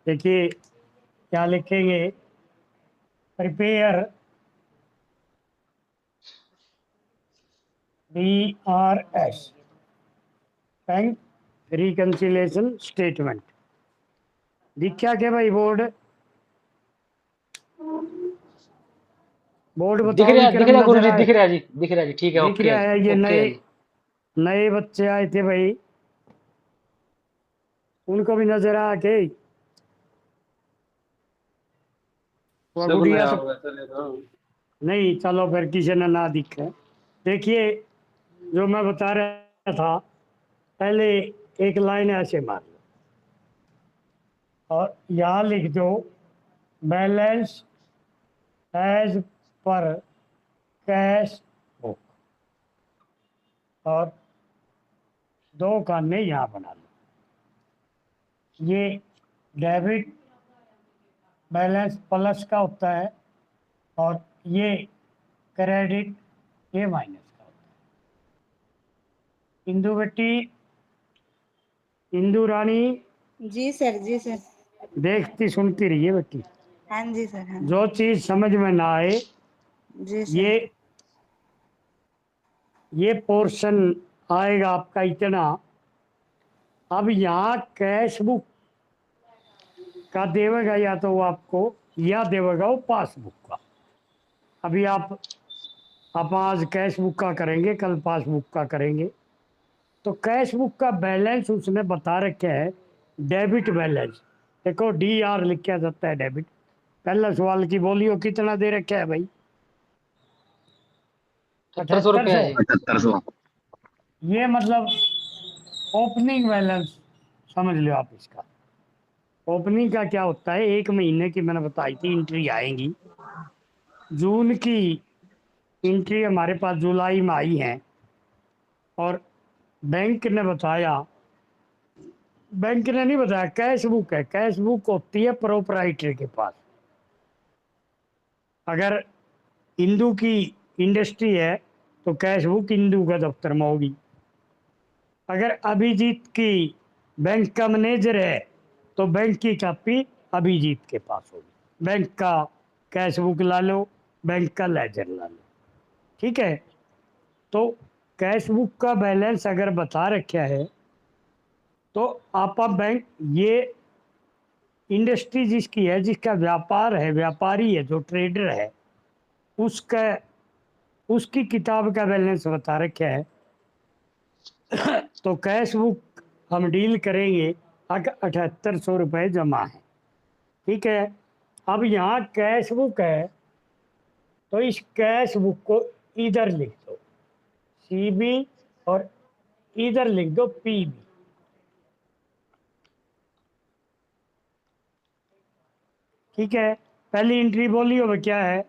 देखिए क्या लिखेंगे, prepare BRS bank reconciliation statement. दिखा के भाई बोर्ड, बोर्ड बताओ दिख विक्रम रहा गुरु नजर जी, आए? दिख रहा जी, दिख रहा जी, ठीक है, दिख ओके है रहा है। जी, ये ओके नए है जी। नए बच्चे आए थे भाई, उनको भी नजर आ के वो सब गुड़िया नया तो होगा चले तो। नहीं। चलो फिर किसी ने ना दिखे। देखिए जो मैं बता रहा था, पहले एक लाइन ऐसे मार लो और यहाँ लिख दो balance as per cash book, और 2 खाने यहाँ बना लो। ये डेबिट बैलेंस प्लस का होता है और ये क्रेडिट ये माइनस का होता है। इंदु बेटी, इंदु रानी, जी सर, जी सर। देखती सुनती रहिए बेटी। हाँ जी सर, हाँ जो चीज समझ में ना आए जी सर। ये पोर्शन आएगा आपका इतना। अब यहाँ कैश बुक का देवेगा या तो वो आपको, या देवेगा वो पासबुक का। अभी आप आज कैश बुक का करेंगे, कल पासबुक का करेंगे। तो कैश बुक का बैलेंस उसने बता रखे है डेबिट बैलेंस। देखो DR लिखा जाता है डेबिट। पहला सवाल की बोलियो कितना दे रखा है भाई? 7800 रुपया है। 7500। ये मतलब ओपनिंग बैलेंस समझ लो आप इसका। ओपनिंग का क्या होता है, एक महीने की मैंने बताई थी एंट्री आएंगी। जून की एंट्री हमारे पास जुलाई में आई है और बैंक ने बताया, बैंक ने नहीं बताया, कैश बुक है। कैश बुक होती है प्रोपराइटर के पास। अगर इंदू की इंडस्ट्री है तो कैश बुक इंदू का दफ्तर में होगी। अगर अभिजीत की बैंक का मैनेजर है तो बैंक की कॉपी अभिजीत के पास होगी। बैंक का कैश बुक ला लो, बैंक का लेजर ला लो, ठीक है। तो कैश बुक का बैलेंस अगर बता रखा है तो आपका बैंक, ये इंडस्ट्री जिसकी है, जिसका व्यापार है, व्यापारी है, जो ट्रेडर है, उसका उसकी किताब का बैलेंस बता रखा है। तो कैश बुक हम डील करेंगे अगर 7800 रुपये जमा है, ठीक है। अब यहाँ कैश बुक है तो इस कैश बुक को इधर लिख दो CB और इधर लिख दो PB, ठीक है। पहली एंट्री बोली हो क्या है?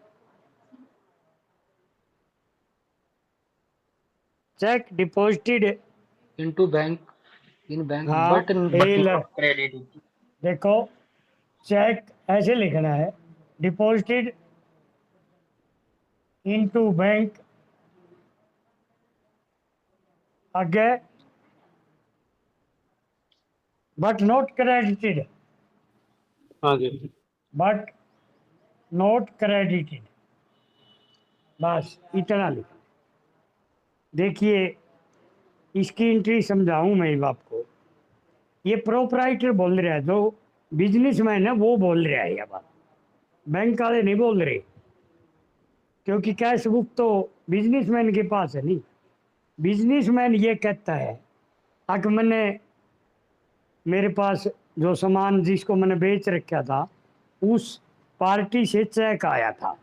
Check deposited. इनटू बैंक, इन बैंक हाँ, बट क्रेडिट। देखो चेक ऐसे लिखना है, डिपॉजिटेड इनटू बैंक, आगे बट नॉट क्रेडिटेड, हाँ जी। बट नॉट क्रेडिटेड, बस इतना लिखना। देखिए इसकी एंट्री समझाऊं मैं आपको। ये प्रोपराइटर बोल रहा है, जो बिजनेसमैन है वो बोल रहा है ये बात, बैंक वाले नहीं बोल रहे। क्योंकि कैश बुक तो बिजनेसमैन के पास है नहीं। बिजनेसमैन ये कहता है अगर मैंने, मेरे पास जो सामान जिसको मैंने बेच रखा था उस पार्टी से चेक आया था,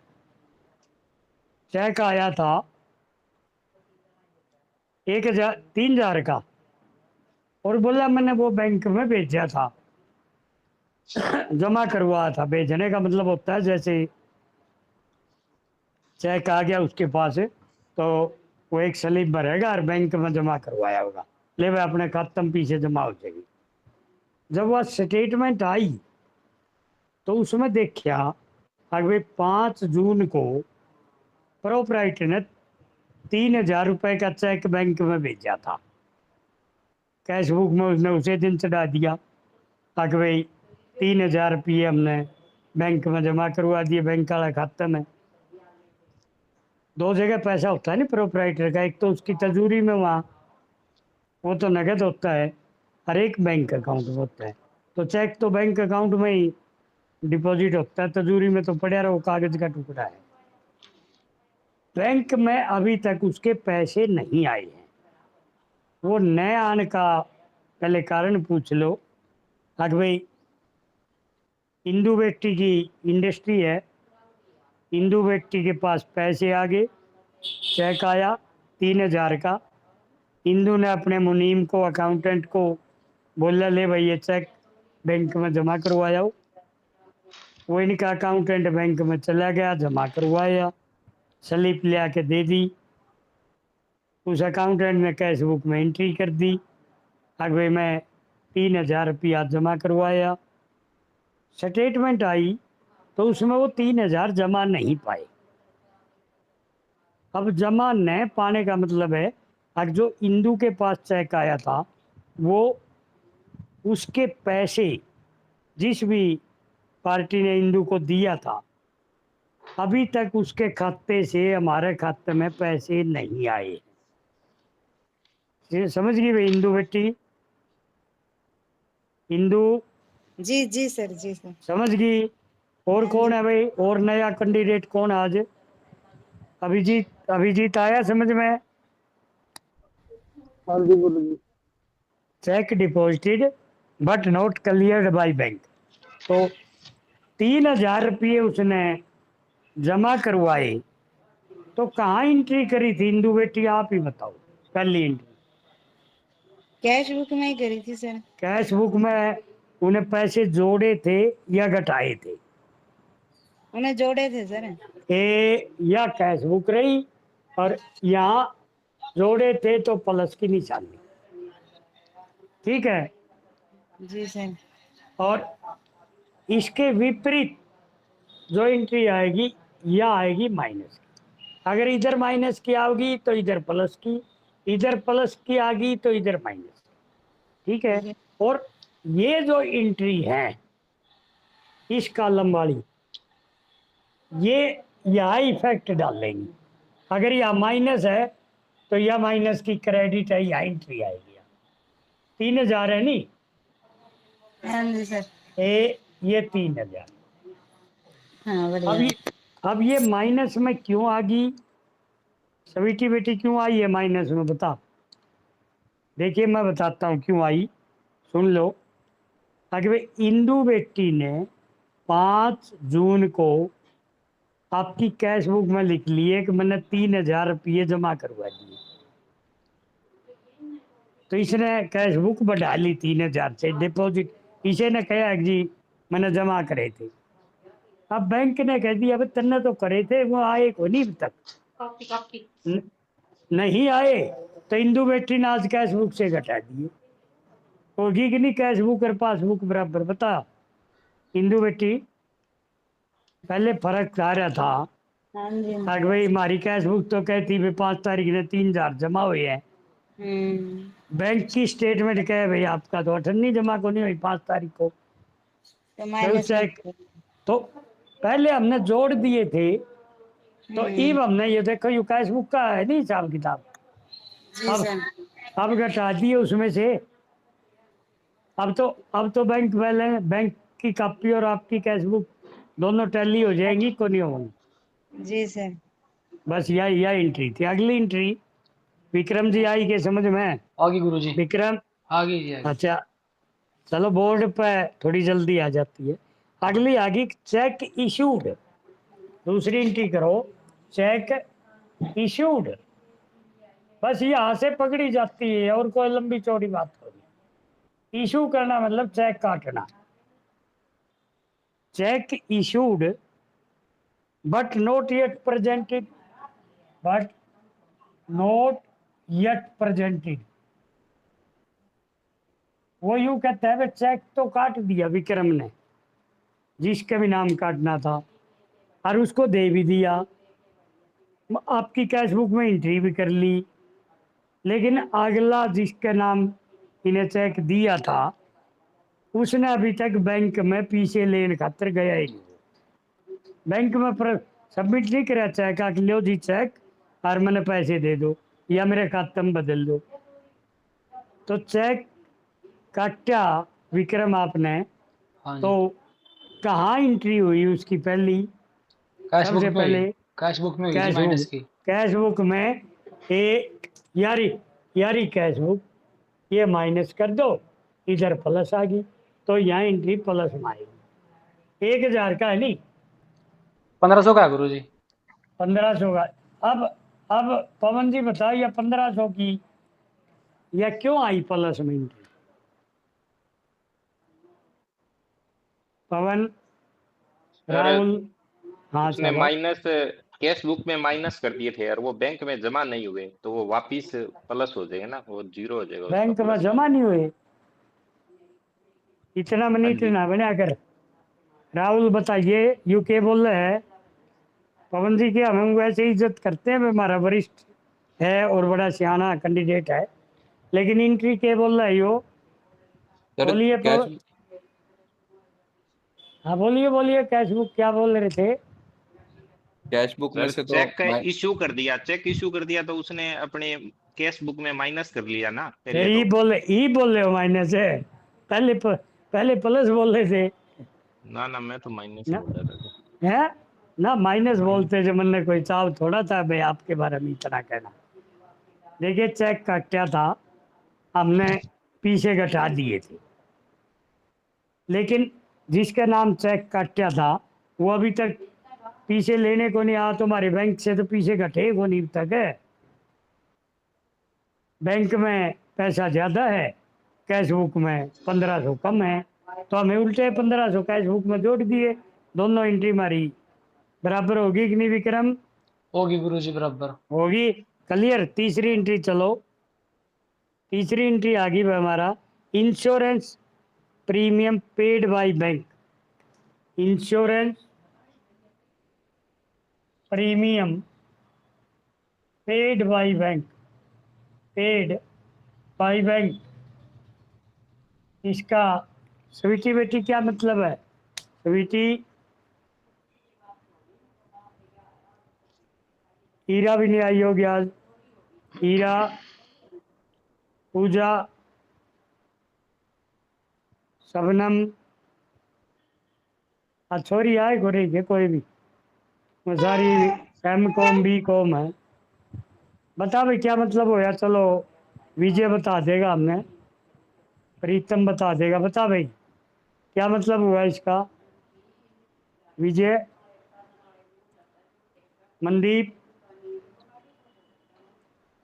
चेक आया था 3000 का, और बोला मैंने वो बैंक में भेजा था, जमा करवाया था। भेजने का मतलब होता है जैसे चेक आ गया उसके पास तो वो एक स्लिप भरेगा और बैंक में जमा करवाया होगा, ले भाई अपने खाते में पीछे जमा हो जाएगी। जब वह स्टेटमेंट आई तो उसमें देखा अगले 5 जून को प्रोपराइटर ने 3000 रुपये का चेक बैंक में भेजा था। कैश बुक में उसने उसे दिन चढ़ा दिया ताकि भाई 3000 रुपये हमने बैंक में जमा करवा दिए, बैंक वाला खाते में। 2 जगह पैसा होता है ना प्रोपराइटर का, एक तो उसकी तजूरी में वहाँ वो तो नगद होता है, हर एक बैंक अकाउंट में होता है। तो चेक तो बैंक अकाउंट में ही डिपॉजिट होता है, तजूरी में तो पड़ा रहा वो कागज का टुकड़ा है। बैंक में अभी तक उसके पैसे नहीं आए हैं। वो नए आने का पहले कारण पूछ लो। अगर भाई इंदू बेटी की इंडस्ट्री है, इंदू बेटी के पास पैसे आ गए, चेक आया 3000 का, इंदू ने अपने मुनीम को, अकाउंटेंट को बोला ले भाई ये चेक बैंक में जमा करवाया। वो इनका अकाउंटेंट बैंक में चला गया, जमा करवाया, स्लिप ले आके दे दी। उस अकाउंटेंट ने कैश बुक में एंट्री कर दी, अब भाई मैं 3,000 रुपया जमा करवाया, स्टेटमेंट आई तो उसमें वो 3,000 जमा नहीं पाए। अब जमा न पाने का मतलब है अब जो इंदू के पास चेक आया था वो उसके पैसे जिस भी पार्टी ने इंदू को दिया था अभी तक उसके खाते से हमारे खाते में पैसे नहीं आए। ये समझ गई भाई इंदू बेटी? इंदू जी जी सर, जी सर। समझ गई? और कौन है भाई? और नया कैंडिडेट कौन आज? अभिजीत, अभिजीत आया समझ में? हाँ जी बोलो जी। Cheque deposited but not cleared by bank. तो 3,000 रुपये उसने जमा करवाए तो कहाँ एंट्री करी थी इंदू बेटी, आप ही बताओ। पहली एंट्री कैश बुक में ही करी थी सर। कैश बुक में उन्हें पैसे जोड़े थे या घटाए थे? उन्हें जोड़े थे सर। ए या कैश बुक रही और यहाँ जोड़े थे तो प्लस की निशानी, ठीक है। जी सर। और इसके विपरीत जो एंट्री आएगी यह आएगी माइनस की। अगर इधर माइनस की आएगी तो इधर प्लस की, इधर प्लस की आ गई तो इधर माइनस, ठीक है। और ये जो एंट्री है इस कॉलम वाली ये यहाँ इफेक्ट डालेंगी। अगर यह माइनस है तो यह माइनस की क्रेडिट है, यहाँ एंट्री आएगी। 3,000 है नहीं? हाँ जी सर। ये 3,000। हाँ बढ़िया। अब ये माइनस में क्यों आ गई सविटी बेटी? क्यों आई है माइनस में बता? देखिए मैं बताता हूँ क्यों आई, सुन लो। अगर इंदू बेटी ने 5 जून को आपकी कैश बुक में लिख लिए कि मैंने 3,000 रुपये जमा करवा दिए, तो इसने कैश बुक बढ़ा ली 3,000 से डिपॉजिट। इसे ने कहा जी मैंने जमा करे थे। अब बैंक ने कह दिया अब तन्ने तो करे थे, वो आए को नहीं अभी तक नहीं आए, तो इंदू बेटी ने आज कैश बुक से घटा दिए। होगी कि नहीं कैश बुक और पासबुक बराबर? बता इंदू बेटी, पहले फर्क आ रहा था। हाँ जी। अगर भाई हमारी कैश बुक तो कहती है 5 तारीख ने 3,000 जमा हुए हैं, बैंक की स्टेटमेंट कहे भाई आपका तो 18 जमा को नहीं हुई 5 तारीख को, तो माइनस चेक तो पहले हमने जोड़ दिए थे। तो इब हमने ये देखो यू कैश बुक का है नहीं हिसाब किताब, जी सर। अब घटा दिए उसमें से। अब तो बैंक बैलेंस, बैंक की कॉपी और आपकी कैश बुक दोनों टैली हो जाएंगी को नहीं होंगी। जी सर। बस यह एंट्री थी। अगली एंट्री विक्रम जी आई के समझ में? आगे गुरुजी, विक्रम आगे जी आगे। अच्छा चलो बोर्ड पे थोड़ी जल्दी आ जाती है। अगली आगे चेक इशूड, दूसरी एंट्री करो चेक इशूड। बस यहाँ से पकड़ी जाती है और कोई लंबी चौड़ी बात होगी। इशू करना मतलब चेक काटना। Check issued but not yet presented, but not yet presented. वो यूं कहता है चेक तो काट दिया विक्रम ने जिसके भी नाम काटना था और उसको दे भी दिया, आपकी कैश बुक में एंट्री भी कर ली, लेकिन अगला जिसके नाम इन्हें चेक दिया था उसने अभी तक बैंक में पीछे लेने खातर गया ही नहीं। बैंक में सबमिट नहीं करा चेक, आके लो जी चेक और मैंने पैसे दे दो या मेरे खाते में बदल दो। तो चेक काटा विक्रम आपने, हाँ जी। तो कहाँ एंट्री हुई उसकी? पहली कैश बुक सबसे में पहले हुई, कैश बुक में हुई जी माइनस की। कैश बुक में यारी कैश बुक ये माइनस कर दो, इधर प्लस आ गई तो यहाँ एंट्री प्लस में आएगी। 1,000 का है नहीं 1500 का है गुरुजी। 1,500 का। अब पवन जी बताओ ये 1,500 की या क्यों आई प्लस में एंट्री? पवन, राहुल, हाँ उसने चलो माइनस कैश बुक में माइनस कर दिए थे और वो बैंक में जमा नहीं हुए तो वो वापिस प्लस हो जाएगा ना, वो जीरो हो जाएगा उसका बैंक में प्लस जमा नहीं हुए। इतना हाँ मिनट जी। ना बना कर। राहुल बताइए, यूके बोल रहे हैं पवन जी की हम वैसे इज्जत करते हैं, हमारा वरिष्ठ है और बड़ा सियाना कैंडिडेट है, लेकिन एंट्री के बोल रहे हो? सर बोलिए कैश हाँ बोलिए बोलिए, कैश बुक क्या बोल रहे थे? कैश बुक में सर से तो चेक का इश्यू कर दिया, चेक इश्यू कर दिया तो उसने अपने कैश बुक में माइनस कर लिया ना फिर पहले तो। ई बोल रहे हो माइनस है? पहले प्लस बोल रहे थे ना ना, मैं तो माइनस ही ना, बोल रहा था। है ना? Minus minus. बोलते जो मन ने कोई चाव थोड़ा था भाई आपके बारे में इतना कहना। देखिए चेक का क्या था, हमने पीछे घटा दिए थे, लेकिन जिसका नाम चेक काटा था वो अभी तक पीछे लेने को नहीं आया। तुम्हारे बैंक से तो पीछे घटे को नहीं तक है। बैंक में पैसा ज़्यादा है, कैश बुक में 1500 कम है, तो हमें उल्टे 1500 कैश बुक में जोड़ दिए। दोनों एंट्री मारी, बराबर होगी कि नहीं विक्रम? होगी गुरुजी बराबर। होगी। क्लियर। तीसरी एंट्री चलो, तीसरी एंट्री आ गई हमारा insurance premium paid by bank. Insurance premium paid by bank, paid by bank, इसका स्वीटी बेटी क्या मतलब है? स्वीटी, हीरा भी नहीं आई होगी आज। हीरा, पूजा, शबनम, छोरी आए को रही है कोई भी? वो सारी एम कॉम बी कॉम है। बता भाई क्या मतलब होया? चलो विजय बता देगा, हमने प्रीतम बता देगा। बता भाई क्या मतलब हुआ इसका? विजय, मनदीप,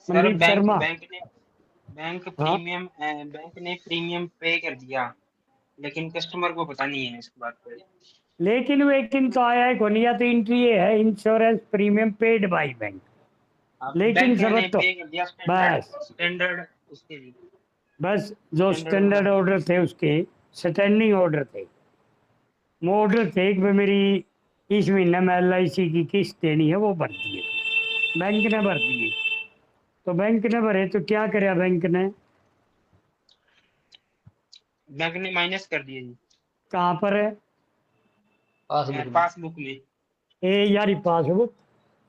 सर मनदीप शर्मा। हाँ, बैंक ने प्रीमियम पे कर दिया, लेकिन कस्टमर को पता नहीं है इस बात पे। लेकिन तो आया है कौन? या तो एंट्री ये है insurance premium paid by bank, अब लेकिन बैंक ने सब तो पे कर दिया स्टैंडर्ड, बस स्टैंडर्ड उसके लिए, बस जो स्टैंडर्ड स्टैंडर्ड वाला। ऑर्डर थे उसके स्टैंडिंग ऑर्डर थे, वो ऑर्डर थे कि भाई मेरी इस महीने में LIC की किस्त देनी है, वो भर दिए, बैंक ने भर दिए। तो बैंक ने भरे तो क्या करे बैंक ने? बैंक ने माइनस कर दिया जी कहाँ पर है? पासबुक में। पासबुक में। ए यार पासबुक,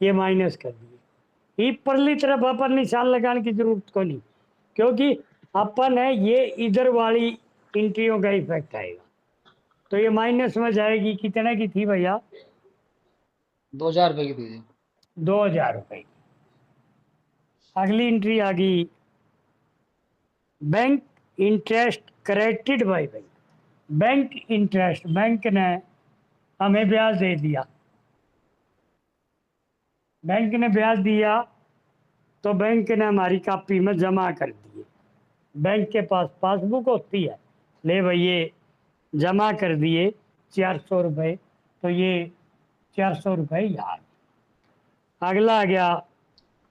ये माइनस कर दिए। ये परली तरफ अपन निशान लगाने की जरूरत को नहीं, क्योंकि अपन है ये इधर वाली इंट्रियों का इफेक्ट आएगा। तो ये माइनस में जाएगी। कितने की थी भैया? 2000 रुपए की थी जी। 2000 रुपये। अगली एंट्री आ गई bank interest credited by bank. Bank interest, bank ने हमें ब्याज दे दिया, बैंक ने ब्याज दिया तो बैंक ने हमारी कॉपी में जमा कर दिए। बैंक के पास पासबुक होती है, ले भाई ये जमा कर दिए 400 रुपये, तो ये 400 रुपये यार। अगला आ गया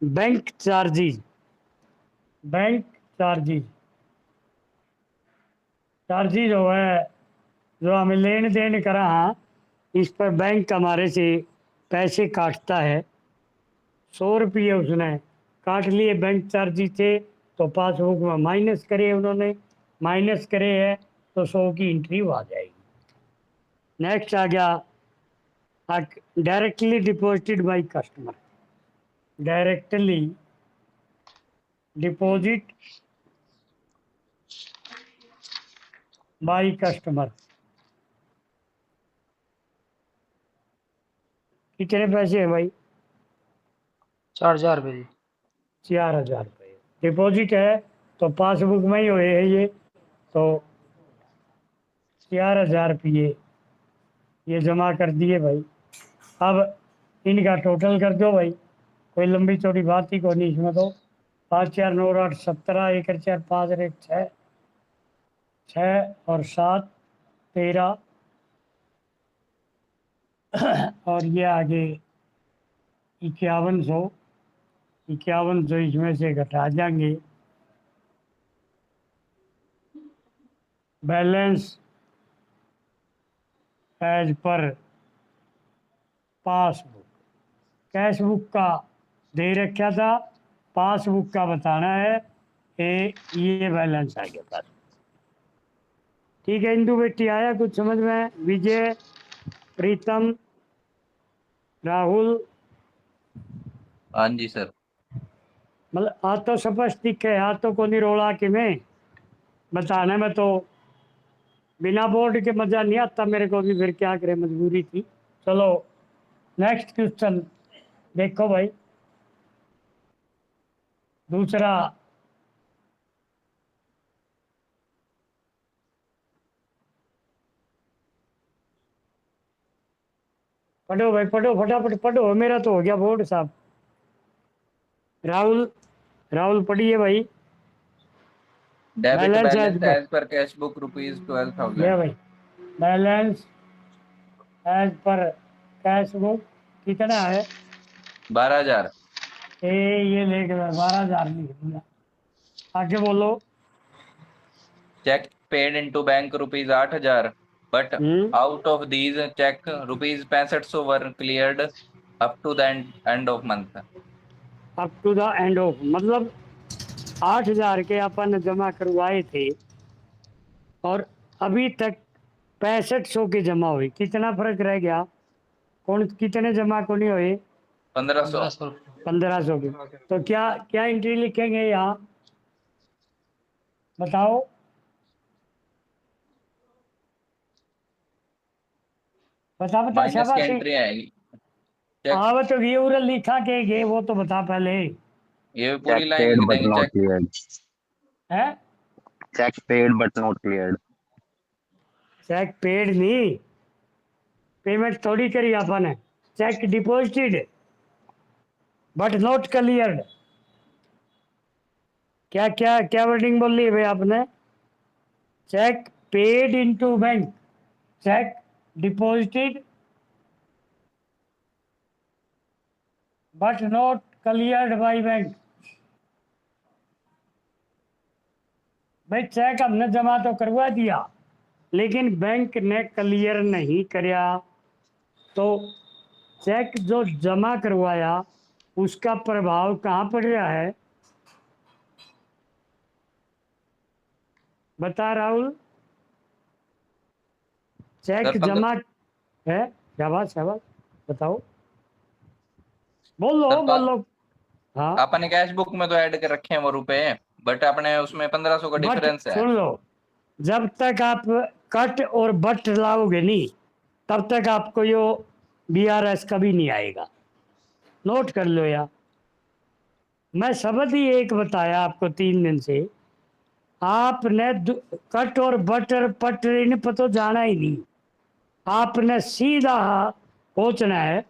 bank charges. Bank charges, charges हो है जो हमें लेन देन करा, हाँ, इस पर बैंक हमारे से पैसे काटता है। 100 रुपये उसने काट लिए, बैंक चार्जिज थे, तो पासबुक में माइनस करे उन्होंने, माइनस करे है तो 100 की एंट्री आ जाएगी। नेक्स्ट आ गया directly deposited by customer. Directly deposit by customer. कितने पैसे है भाई? 4000 रुपए जी। 4000 रुपये डिपॉजिट है, तो पासबुक में ही हुए है ये, तो 4000 रुपये ये जमा कर दिए भाई। अब इनका टोटल कर दो भाई, कोई लंबी चौड़ी बात ही को नहीं इसमें। तो 5 4 9 8 17, 1 4 5 1 6, 6 और 7 13, और ये आगे 5100। 5100 इसमें से घटा देंगे, balance as per passbook. Cash book का दे रखा था, पासबुक का बताना है। ये बैलेंस आ गया पास। ठीक है इंदु बेटी, आया कुछ समझ में? विजय, प्रीतम, राहुल, हाँ जी सर। मतलब आज तो स्पष्ट दिखे, आज तो कोनी रोला कि मैं बताने में तो बिना बोर्ड के मजा नहीं आता मेरे को भी, फिर क्या करे, मजबूरी थी। चलो नेक्स्ट क्वेश्चन देखो भाई, दूसरा। पढ़ो भाई पढ़ो, फटाफट पढ़ो, मेरा तो हो गया बोर्ड साहब। राहुल, राहुल पढ़िए भाई। Debit balance balance as per, as per cash book rupees ले 12,000। भाई, balance as per cash book कितना है? 12,000। ये लिख लो, 12,000 लिख दिया। आगे बोलो। Cheque paid into bank rupees 8,000, but out of these cheques rupees 6500 were cleared up to the end of month. Up to the end of मतलब 8,000 के अपन जमा करवाए थे और अभी तक 6500 के जमा हुए। कितना फर्क रह गया? कौन कितने जमा को नहीं हुए? 1500। 1500। 1500 के। तो क्या क्या एंट्री लिखेंगे यहाँ, बताओ? बता बता, माइनस की शाबाश। एंट्री आएगी। चेक, हाँ वो तो ये उधर लिखा के गए, वो तो बता पहले। ये पूरी Check लाइन paid लिख but देंगे। not cheque, cleared. है Check paid but not cleared. Cheque paid नहीं, पेमेंट थोड़ी करी अपन ने। Cheque deposited but not cleared. क्या क्या क्या वर्डिंग बोल ली भाई आपने? Cheque paid into bank, cheque deposited but not cleared by bank. भाई चेक हमने जमा तो करवा दिया, लेकिन बैंक ने क्लियर नहीं करया, तो चेक जो जमा करवाया उसका प्रभाव कहाँ पड़ रहा है? बता राहुल। चेक सर जमा है, शाबाश शाबाश, बताओ, बोलो सर बोलो। हाँ अपने कैश बुक में तो ऐड कर रखे हैं वो रुपए, बट अपने उसमें 1500 का बट डिफरेंस है। सुन लो, जब तक आप कट और बट लाओगे नहीं तब तक आपको यो BRS कभी नहीं आएगा। नोट कर लो यार, मैं शब्द ही एक बताया आपको 3 दिन से। आपने कट और बटर पटर इन पर तो जाना ही नहीं, आपने सीधा पहुंचना है।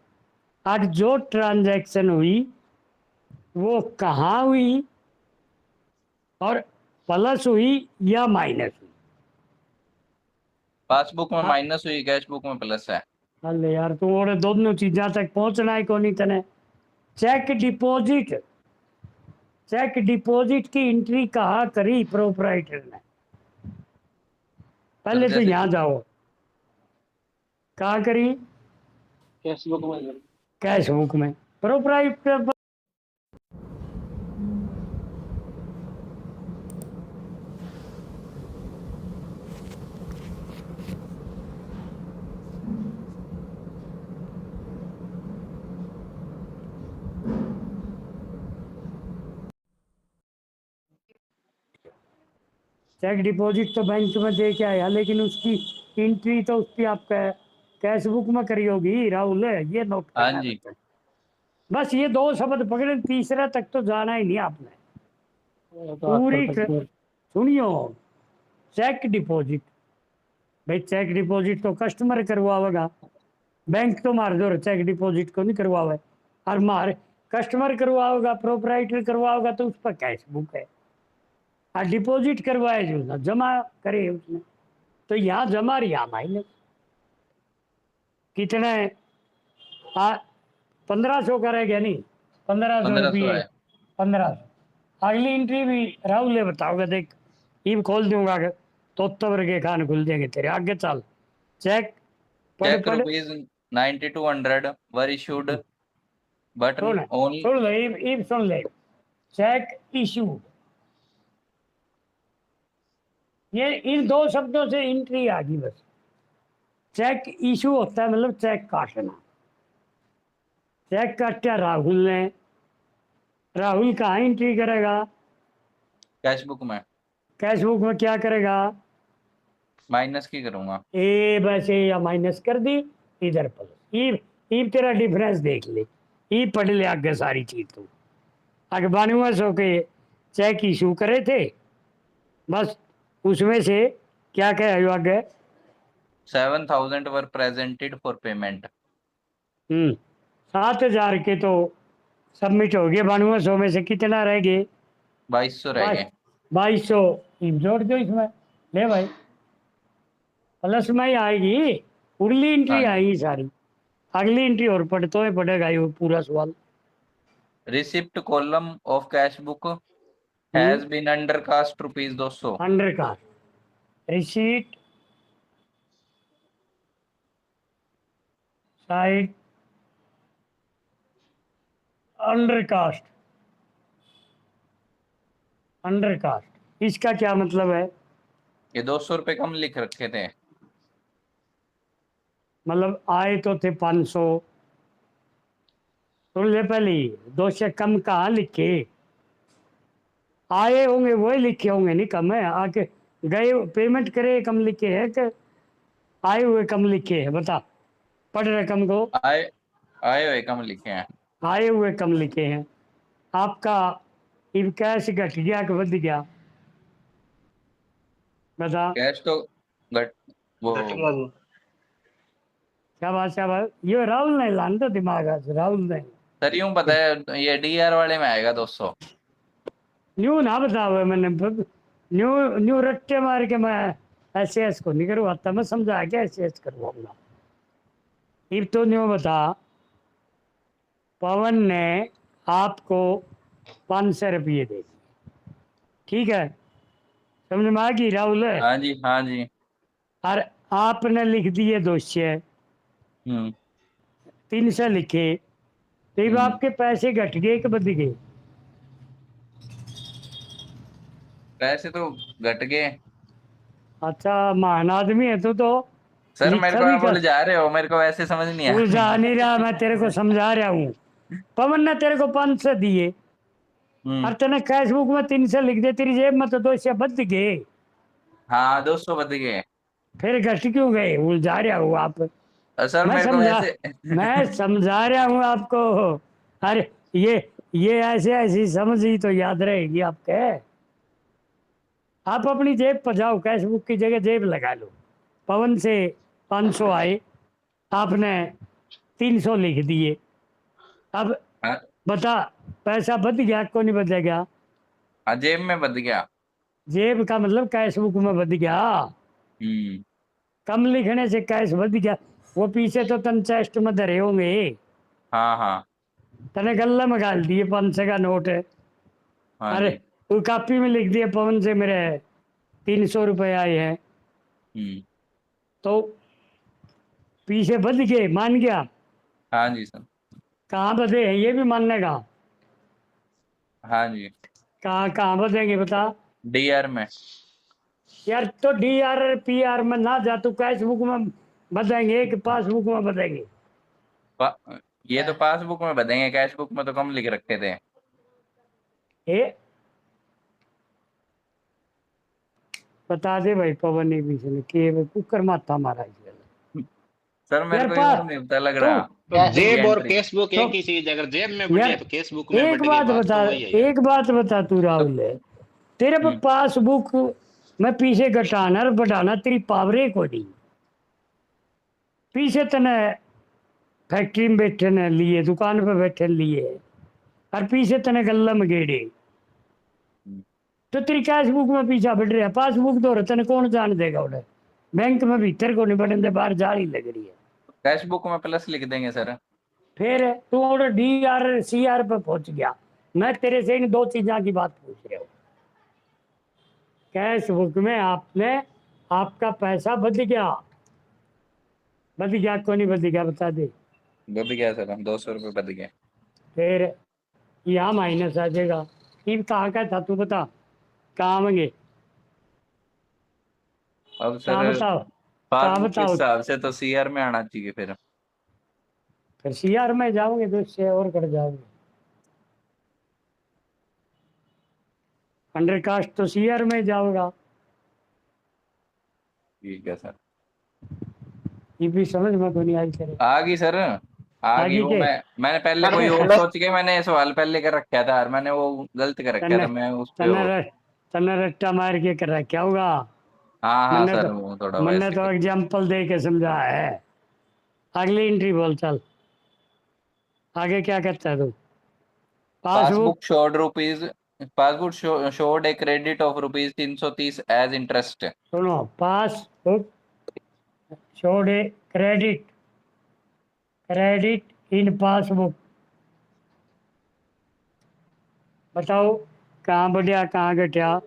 आज जो ट्रांजैक्शन हुई वो कहाँ हुई और प्लस हुई या माइनस हुई? पासबुक में हाँ, माइनस हुई, कैश बुक में प्लस है। अरे यार तू और दोनों चीज़ा तक पहुंचना है को नहीं तने। चेक डिपॉजिट, चेक डिपॉजिट की एंट्री कहाँ करी प्रोपराइटर ने? सर पहले तो जैसे यहाँ जाओ, कहाँ करी? कैश बुक में। कैश बुक में। प्रोपराइटर चेक डिपॉजिट तो बैंक में दे के आया, लेकिन उसकी एंट्री तो उसकी आपका कैश बुक में करी होगी राहुल, ये नोट हाँ करना है जी। बच्चों। बस ये 2 शब्द पकड़े, तीसरा तक तो जाना ही नहीं आपने। पूरी सुनियो, चेक डिपॉजिट, भाई चेक डिपॉजिट तो कस्टमर करवाएगा, बैंक तो मार दो चेक डिपॉजिट को नहीं करवावे। और मार कस्टमर करवाओगा, प्रोपराइटर करवाओगा तो उस पर कैश बुक है। और डिपॉजिट करवाए जो ना जमा करे उसने, तो यहाँ जमा रही माइनस कितना है? 1500 का रह गया नहीं, 1500 1500 रुपये, है। 1500। अगली एंट्री भी राहुल ने बताओगे, देख ये खोल दूंगा तो तबर के खान खुल जाएंगे तेरे। आगे चल, चेक पढ़ चेक पढ़ rupees 9200 were issued but soon only सुन ले इब सुन ले चेक इशू, ये इन दो शब्दों से एंट्री आ गई बस। चेक इशू होता है मतलब चेक काटना। चेक काटा राहुल ने, राहुल कहाँ एंट्री करेगा? कैश बुक में कैश बुक में क्या करेगा? माइनस की करूंगा। ए बस ए या माइनस कर दी, इधर प्लस। ई तेरा डिफरेंस देख ले, ई पढ़ ले आगे सारी चीज। तो आगे 9200 के चेक इशू करे थे, बस उसमें से क्या कहे आगे? 7000 were presented for payment। 7000 के तो सबमिट हो गए, 9200 में से कितना रह गए? 2200 रह गए। 2200 जोड़ दो इसमें, ले भाई प्लस में ही आएगी, अगली एंट्री हाँ। आएगी सारी। अगली एंट्री और पढ़ते हुए पढ़ेगा ये पूरा सवाल। Receipt column of cash book has been under cast rupees 200। Under का receipt side undercast, undercast इसका क्या मतलब है? ये 200 रुपए कम लिख रखे थे। मतलब आए तो थे 500, सुन ले पहले, 2 से कम कहाँ लिखे? आए होंगे वही लिखे होंगे, नहीं कम है। आके गए पेमेंट करे कम लिखे है कि आए हुए कम लिखे है? बता, पढ़ रकम को आए हुए कम लिखे हैं। आए हुए कम लिखे हैं। आपका इब कैश घट गया कि बढ़ गया? बता। कैश तो घट वो क्या बात, ये राहुल ने लान तो दिमाग आज, राहुल ने। सर यूं पता है ये डीआर वाले में आएगा 200। न्यू ना बताओ मैंने, न्यू न्यू रट्टे मार के मैं एस को नहीं करवाता, मैं समझा के एस करवाऊंगा। इब तो न्यू बता, पवन ने आपको 500 रुपये दे दिए, ठीक है? समझ में आ गई राहुल? हाँ जी हाँ जी। और आपने लिख दिए 200, 300 लिखे, तो अब आपके पैसे घट गए कि बढ़ गए? पैसे तो घट गए। अच्छा महान आदमी है तू तो। सर मेरे लिखा को भी आप कर, उलझा रहे हो, मेरे को वैसे समझ नहीं आया। उलझा नहीं रहा, मैं तेरे को समझा रहा हूँ। पवन ने तेरे को 500 दिए और तेने कैश बुक में 300 लिख दे, तेरी जेब में तो 200 बच गए। हाँ 200 बच गए। फिर घट क्यों गए? उलझा रहा हूँ आप। सर मैं मेरे को समझा वैसे मैं समझा रहा हूँ आपको। अरे ये ऐसे ऐसी समझ ही तो याद रहेगी आपके। आप अपनी जेब पर जाओ, कैश बुक की जगह जेब लगा लो। पवन से 500 आए, आपने 300 लिख दिए, अब हाँ बता पैसा बच गया को नहीं बचेगा? हाँ, जेब में बच गया। जेब का मतलब कैश बुक में बच गया। कम लिखने से कैश बच गया। वो पीछे तो तन चेस्ट में धरे होंगे। हाँ हाँ तने गल्ला में गाल दिए 500 का नोट है। हाँ अरे जी। वो कापी में लिख दिया पवन से मेरे 300 रुपए आए हैं, तो पीछे बच गए, मान गया? हाँ जी सर। कहाँ बधे हैं ये भी मानने का? हाँ जी। कहाँ कहाँ बधेंगे बता? डीआर में। यार तो डीआर पीआर में ना जा, तू कैश बुक में बधेंगे कि पासबुक में बधेंगे? ये तो पासबुक में बधेंगे, कैश बुक में तो कम लिख रखे थे। ए बता दे भाई पवन ने भी सुन के कुकर माथा मारा इस गल। सर मेरे यार को पास ये नहीं पता लग रहा। तो जेब और एंट्री। कैश बुक एक ही चीज, अगर जेब में बढ़े यार तो कैश बुक में एक बढ़ बात गई, बात बता, तो वही है यार। एक बात बता तू राहुल है, तेरे पे पासबुक में पीछे घटाना और बढ़ाना तेरी पावरे को दी। पीछे तने फैक्ट्री में बैठे ने लिए, दुकान पे बैठे लिए, और पीछे तने गल्ला में गेड़े, तो तेरी कैश बुक में पीछा बढ़ रहा है। पासबुक तो तने कौन जान देगा? उन्हें बैंक में भीतर को नहीं बढ़ने, बाहर जाली लग रही है। कैश बुक में प्लस लिख देंगे सर। फिर तू और डीआर सीआर पे पहुंच गया। मैं तेरे से इन 2 चीजों की बात पूछ रहा हूँ। कैश बुक में आपने आपका पैसा बच गया, बद गया को नहीं बद गया बता दे। बद गया सर, 200 रुपये बद गए। फिर यहाँ माइनस आ जाएगा। ये कहाँ का था तू बता, कहाँ आवेंगे, अब कहाँ सर बताओ, कहाँ पासबुक के बताओ। हिसाब से तो सीआर में आना चाहिए फिर। फिर सीआर में जाओगे तो इससे और कट जाओगे। अंडर कास्ट तो सीआर में जाओगा। ठीक है सर। ये भी समझ में तो नहीं आई करे। आ गई सर, आ गई। आगे वो के मैंने पहले सर कोई और प्लस सोच के मैंने सवाल पहले कर रखा था और मैंने वो गलत कर रखा तन्ने था, मैं उस पे तन्ने तन्ने रट्टा मार के कर रहा क्या होगा। हाँ हाँ मैंने सर, तो वो थोड़ा मैंने वैसे तो कर। एग्जाम्पल दे के समझा है। अगली एंट्री बोल चल, आगे क्या करता है तू। Passbook passbook showed rupees passbook showed a credit of rupees 330 as interest. सुनो, passbook showed credit, credit in passbook. बताओ कहाँ बढ़िया कहाँ घटिया।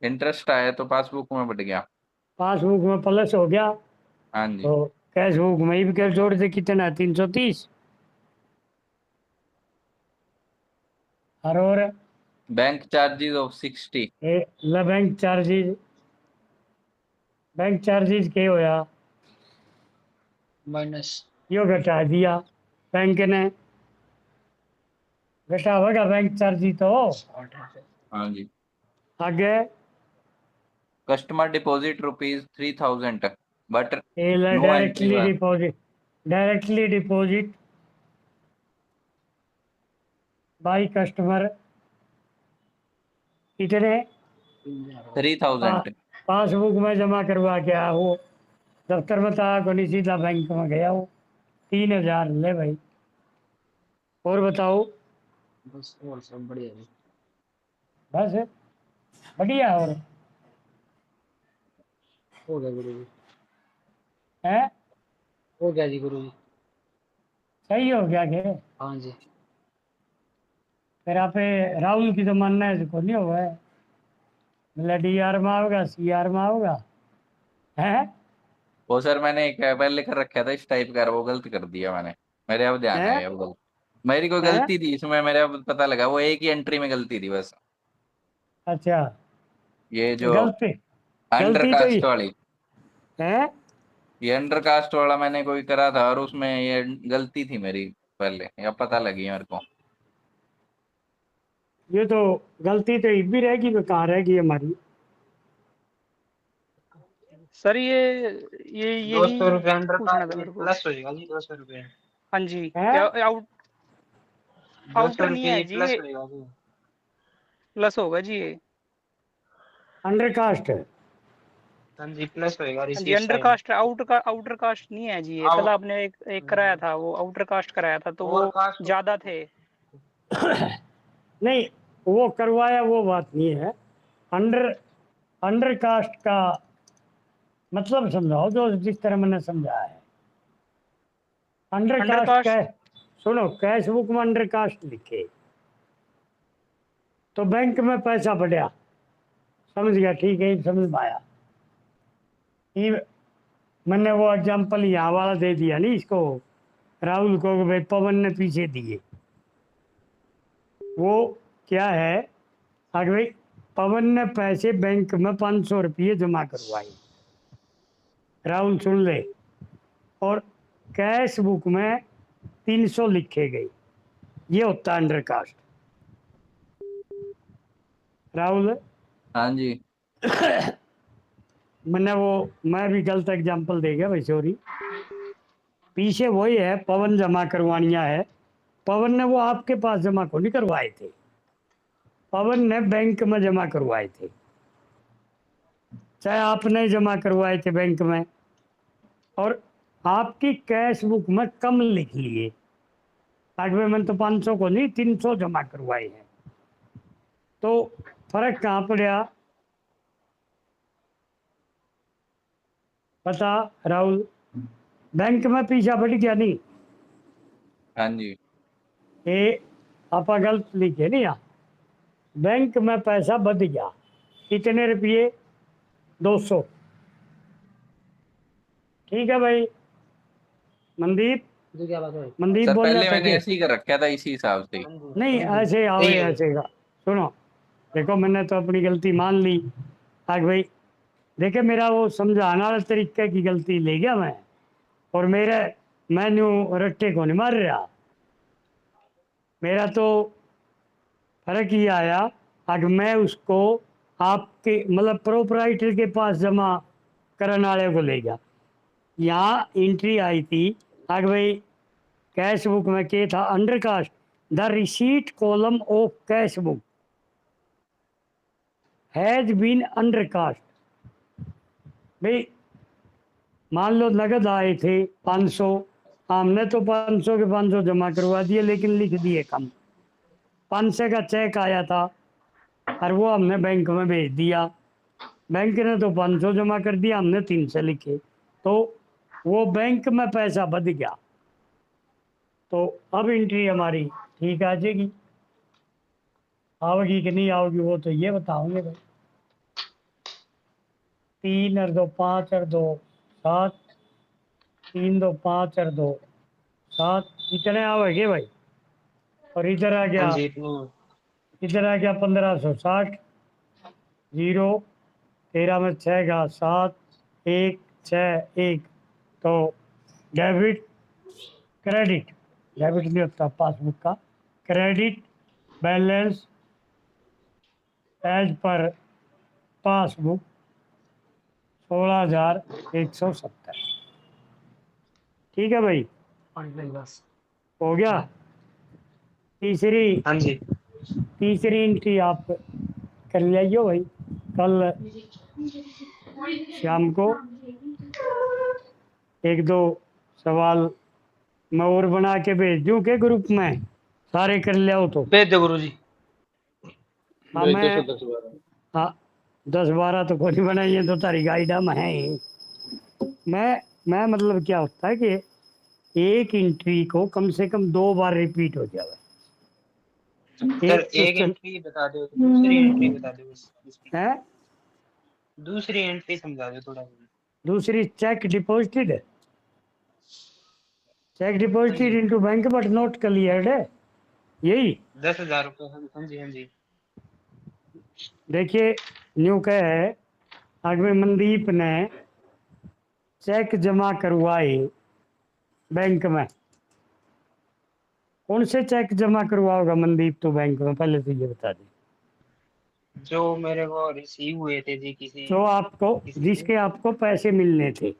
इंटरेस्ट आया तो पासबुक में बढ़ गया। पासबुक में प्लस हो गया हाँ जी। तो कैश बुक में भी कैश जोड़ दे, कितना 330। और bank charges of 60। Bank charges, bank charges के होया, माइनस। यो घटा दिया बैंक ने, घटा होगा बैंक चार्जेस तो। हाँ जी। आगे customer deposit rupees 3000 but no entry directly one. Deposit, directly deposit by customer कितने 3000। पासबुक में जमा करवा के आया हो, दफ्तर में था को नहीं, सीधा बैंक में गया हो। 3000 ले भाई। और बताओ। बस और सब बढ़िया जी। बस बढ़िया। और हो गया गुरु जी, है हो गया जी गुरु जी। सही हो गया के। हाँ जी। फिर आप राहुल की तो मानना है इसको नहीं हुआ है, मतलब डी आर में आओगा सी आर में आओगा है। वो सर मैंने एक पहले कर रखा था इस टाइप का, वो गलत कर दिया मैंने। मेरे अब ध्यान हैं है अब गलत, मेरी कोई हैं गलती थी इसमें, मेरे अब पता लगा वो एक ही एंट्री में गलती थी बस। अच्छा, ये जो गलती, अंडर गलती तो ही कास्ट वाली, है। ये अंडर कास्ट वाला मैंने कोई करा था और उसमें ये गलती थी मेरी पहले, या पता लगी मेरे को। ये तो गलती तो ये भी रहेगी, तो कहाँ रहेगी हमारी। सर ये यही 200 रुपये अंडर पूछना था का मेरे को। प्लस हो जाएगा जी, 200 रुपये। हाँ जी, हैं आउट 200 आउटर नहीं रुपये है ये जी, प्लस ये होएगा जी। प्लस होगा जी ये। अंडर कास्ट है। हाँ जी, प्लस होएगा हाँ जी, receipt under side. Cast outer cast नहीं है जी ये। कल आपने एक कराया था, वो आउटर कास्ट कराया था तो और वो कास्ट ज्यादा थे। नहीं, वो करवाया वो बात नहीं है। अंडर अंडर कास्ट का मतलब समझाओ जो जिस तरह मैंने समझाया है। अंडर अंडर कास्ट कास्ट का सुनो, कैश बुक में अंडर कास्ट लिखे तो बैंक में पैसा बढ़िया, समझ गया, ठीक है, समझ में आया। ये मैंने वो एग्जाम्पल यहाँ वाला दे दिया नहीं इसको, राहुल को कि भाई पवन ने पीछे दिए। वो क्या है, अगर भाई पवन ने पैसे बैंक में 500 रुपये जमा करवाए, राहुल सुन ले, और कैश बुक में 300 लिखे गए, ये होता है अंडर कास्ट। राहुल हाँ जी। मैं भी गलत एग्जाम्पल दे गया भाई, सॉरी। पीछे वही है, पवन जमा करवानिया है। पवन ने वो आपके पास जमा को नहीं करवाए थे, पवन ने बैंक में जमा करवाए थे, चाहे आपने जमा करवाए थे बैंक में, और आपकी कैश बुक में कम लिख लिए। आठवें में तो 500 को नहीं 300 जमा करवाए हैं, तो फर्क कहाँ पड़ा पता राहुल। बैंक में पीछा बढ़ गया नहीं, हाँ जी। ये आप गलत लिखे नहीं यहाँ। बैंक में पैसा बढ़ गया, कितने रुपये 200, ठीक है भाई। मनदीप तो क्या बात है? मनदीप सर बोल रहा पहले था मैंने कि ऐसे ही कर रखा था इसी हिसाब से ही। नहीं ऐसे आओ सही है भाई। ऐसे का सुनो, देखो मैंने तो अपनी गलती मान ली। आगे भाई देखे मेरा वो समझाने वाला तरीके की गलती ले गया मैं, और मेरे मैन्यू रट्टे को नहीं मार रहा। मेरा तो फर्क ये आया, अगर मैं उसको आपके मतलब प्रोपराइटर के पास जमा करने वाले को ले गया। यहाँ एंट्री आई थी अगर भाई कैश बुक में क्या था, under cast the receipt column of cash book has been under cast. भाई मान लो नगद आए थे 500, हमने तो 500 के 500 जमा करवा दिए, लेकिन लिख दिए कम। 500 का चेक आया था और वो हमने बैंक में भेज दिया। बैंक ने तो 500 जमा कर दिया, हमने 300 लिखे, तो वो बैंक में पैसा बच गया। तो अब एंट्री हमारी ठीक आ जाएगी। आओगी कि नहीं आओगी वो तो ये बताओगे भाई। 3 और 2 5 और 2 7, 3 2 5 और 2 7, इतने आओगे भाई। और इधर आ गया, हाँ जी इतनी। इधर आ गया 1560, 0 13 में 6 का 7 1 6 1, तो डेबिट क्रेडिट, डेबिट नहीं होता पासबुक का, credit balance as per passbook 16,170। ठीक है भाई, बस हो गया। तीसरी हाँ जी तीसरी एंट्री आप कर लियो भाई, कल शाम को 1-2 सवाल मैं और बना के भेज दूं के ग्रुप में, सारे कर लिया तो। भेज दो गुरु जी। हाँ भाई मैं 10-12 हाँ 10-12 तो कोई नहीं बनाई है, तो तारी गाइडा में है ही। मैं मतलब क्या होता है कि एक एंट्री को कम से कम 2 बार रिपीट हो जाए। सर एक क्वेश्चन एंट्री बता दो, दूसरी एंट्री बता दो इसकी। है, दूसरी एंट्री समझा दो थोड़ा। दूसरी चेक डिपॉजिटेड, चेक हाँ डिपॉजिटेड जी into bank but not cleared है यही। 10,000 रुपये। हाँ जी हाँ जी। देखिए न्यू क्या है, अगर मनदीप ने चेक जमा करवाए बैंक में, कौन से चेक जमा करवाओगा मनदीप तो बैंक में, पहले तो ये बता दे। जो मेरे को रिसीव हुए थे जी किसी जो आपको किसी से। जिसके आपको पैसे मिलने थे,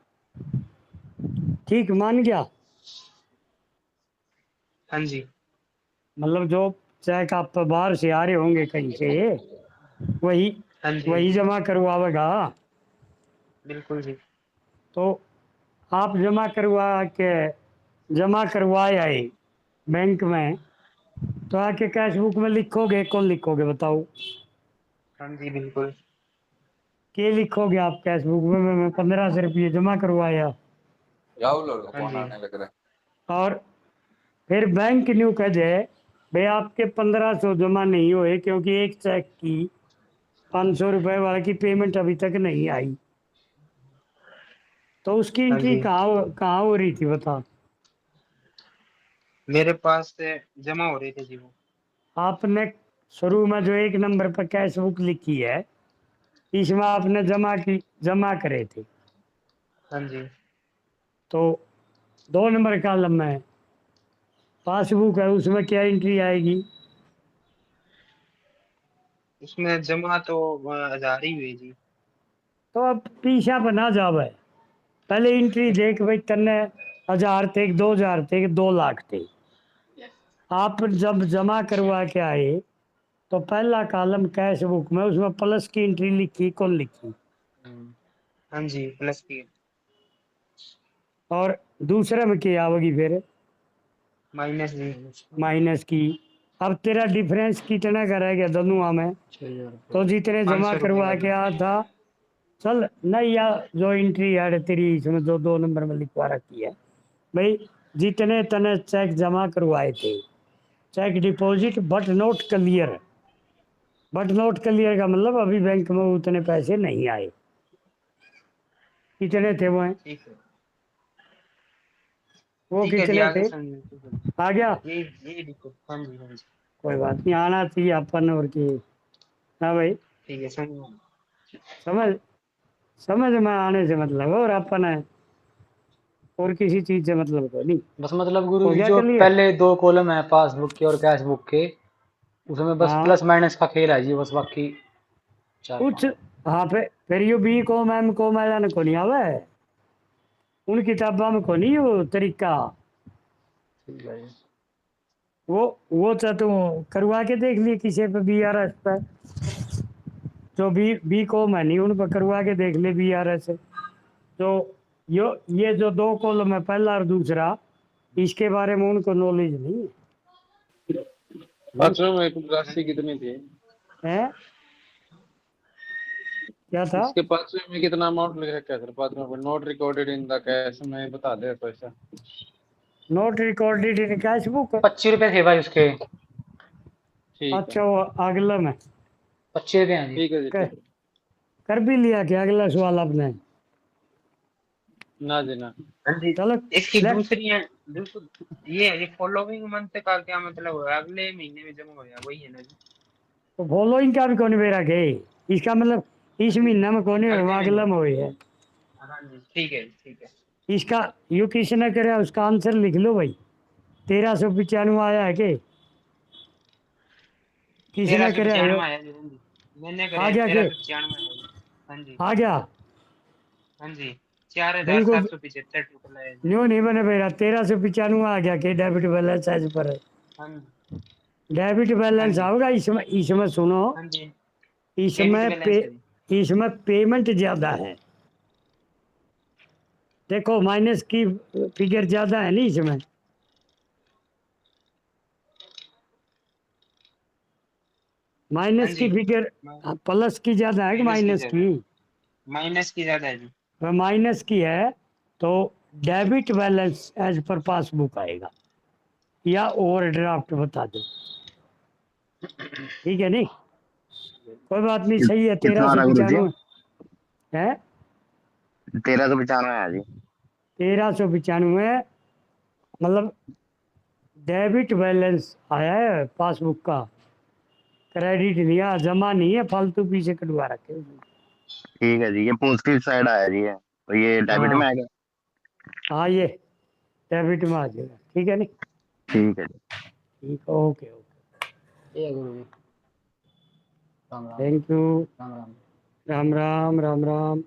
ठीक मान गया। हाँ जी मतलब जो चेक आप तो बाहर से आ रहे होंगे कहीं से, वही हाँ जी वही जमा करवाएगा। बिल्कुल जी। तो आप जमा करवाए आए बैंक में, तो आके कैश बुक में लिखोगे, कौन लिखोगे बताओ, हाँ जी बिल्कुल। के लिखोगे आप कैश बुक में, मैं 1500 रुपये जमा करवाया। जाओ लोग हाँ फोन जी आने लग रहा है। और फिर बैंक न्यू कह जाए भाई आपके 1500 जमा नहीं हुए, क्योंकि एक चेक की 500 रुपये वाले की पेमेंट अभी तक नहीं आई। तो उसकी हाँ एंट्री जी कहाँ हो रही थी बता। मेरे पास से जमा हो रहे थे जी वो। आपने शुरू में जो 1 नंबर पर कैश बुक लिखी है, इसमें आपने जमा करे थे, हाँ जी तो 2 नंबर कॉलम में पासबुक है, उसमें क्या एंट्री आएगी। उसमें जमा तो 1,000 ही हुए जी। तो अब पीछा बना जावे, पहले एंट्री देख भाई, तन्ने 1000 थे, 2000 थे, 2 लाख थे। आप जब जमा करवा के आए तो पहला कॉलम कैश बुक में, उसमें प्लस की एंट्री लिखी, कौन लिखी। हाँ जी प्लस की। और दूसरे में क्या आवेगी फिर, माइनस जी। माइनस की। अब तेरा डिफरेंस कितना का रह गया दोनों में, तो जितने जमा 500 रुपये करवा का के जी। आया था, चल नहीं या जो एंट्री है तेरी इसमें जो 2 नंबर में लिखवा रखी है भाई, जितने तने चेक जमा करवाए थे, cheque deposit but not clear. But not clear का मतलब अभी बैंक में उतने पैसे नहीं आए, कितने थे वो हैं ठीक है वो ठीक है जी, कितने आगे थे? समझ आ गया? ये दिक्कत। हाँ जी हाँ जी, कोई बात नहीं, आना चाहिए अपन और की। हाँ भाई, ठीक है समझ। समझ समझ में आने से मतलब है, और अपन है, और किसी चीज से मतलब को नहीं। बस मतलब गुरु हो जी गया जो क्लियर? पहले 2 कॉलम है पासबुक के और कैश बुक के, उसमें बस हाँ प्लस माइनस का खेल है जी, बस बाकी 4 कुछ। 5। हाँ फिर यो बी कॉम एम कॉम ऐसा को नहीं आवे, उन किताबों में को नहीं वो तरीका। ठीक है जी। वो चाहे तू करवा के देख लिए किसी पे BRS पे, जो बी कॉम है नहीं उन पर करवा के देख ले BRS। तो ये जो 2 कॉलम है, पहला और दूसरा, इसके बारे में उनको नॉलेज नहीं पांचवें में कुल राशि कितनी थी? है। क्या था? इसके पांचवें में कितना अमाउंट लिख रखा है सर? पांचवें में note recorded in the cash में बता दे पैसा। Note recorded in cash book. 25 रुपए थे भाई उसके। ठीक है, अच्छा वो अगला में 25 रुपए हैं जी। ठीक है जी, कर, ठीक है। कर भी लिया क्या अगला सवाल आपने? ना जी ना। हाँ जी, चलो इसकी ले। दूसरी है, दूसरी ये फॉलोइंग मंथ का क्या मतलब है? अगले महीने में जमा हो गया, वही है ना जी? तो फॉलोइंग का भी कौन बेरा के, इसका मतलब इस महीना में कौन है, अगले अगला महीने। में हुई है। हाँ जी ठीक है ठीक है। इसका यू किसने करे उसका आंसर लिख लो भाई। 1395 आया है के? तेरह किसने सौ करे है? पचानवे आया जी। हाँ जी, मैंने आ करे गया के? 1395 आया जी। हाँ जी आ गया? हाँ जी, 4775 बिल्कुल टोटल आया जी। न्यू नहीं बने बेरा, 1395 आ गया के डेबिट बैलेंस एज पर। हाँ जी डेबिट हाँ बैलेंस जी आओगा इसमें सुनो, हाँ जी, डेबिट इसमें पे बैलेंस है जी। इसमें पेमेंट ज्यादा है। देखो माइनस की फिगर ज्यादा है नहीं इसमें। हाँ माइनस जी, की फिगर प्लस की ज्यादा है कि माइनस की माइनस ज्यादा की? है, माइनस की ज्यादा है जी। अगर माइनस की है तो debit balance as per passbook आएगा, या ओवर ड्राफ्ट बता दो। ठीक है नहीं, कोई बात नहीं, सही है। तेरह कितना आ सौ रहा गुरु जी? पचानवे है। 1395 है जी। 1395 मतलब डेबिट बैलेंस आया है पासबुक का, क्रेडिट नहीं है, जमा नहीं है, फालतू पीछे कटवा रखे उसने। ठीक है जी, ये पॉजिटिव साइड आया जी है, तो ये डेबिट हाँ में आएगा। हाँ, ये डेबिट में आ जाएगा। ठीक है नहीं, ठीक है जी। ठीक, ओके ओके, ये गुरु जी, राम राम। Thank you. राम राम। राम राम राम राम।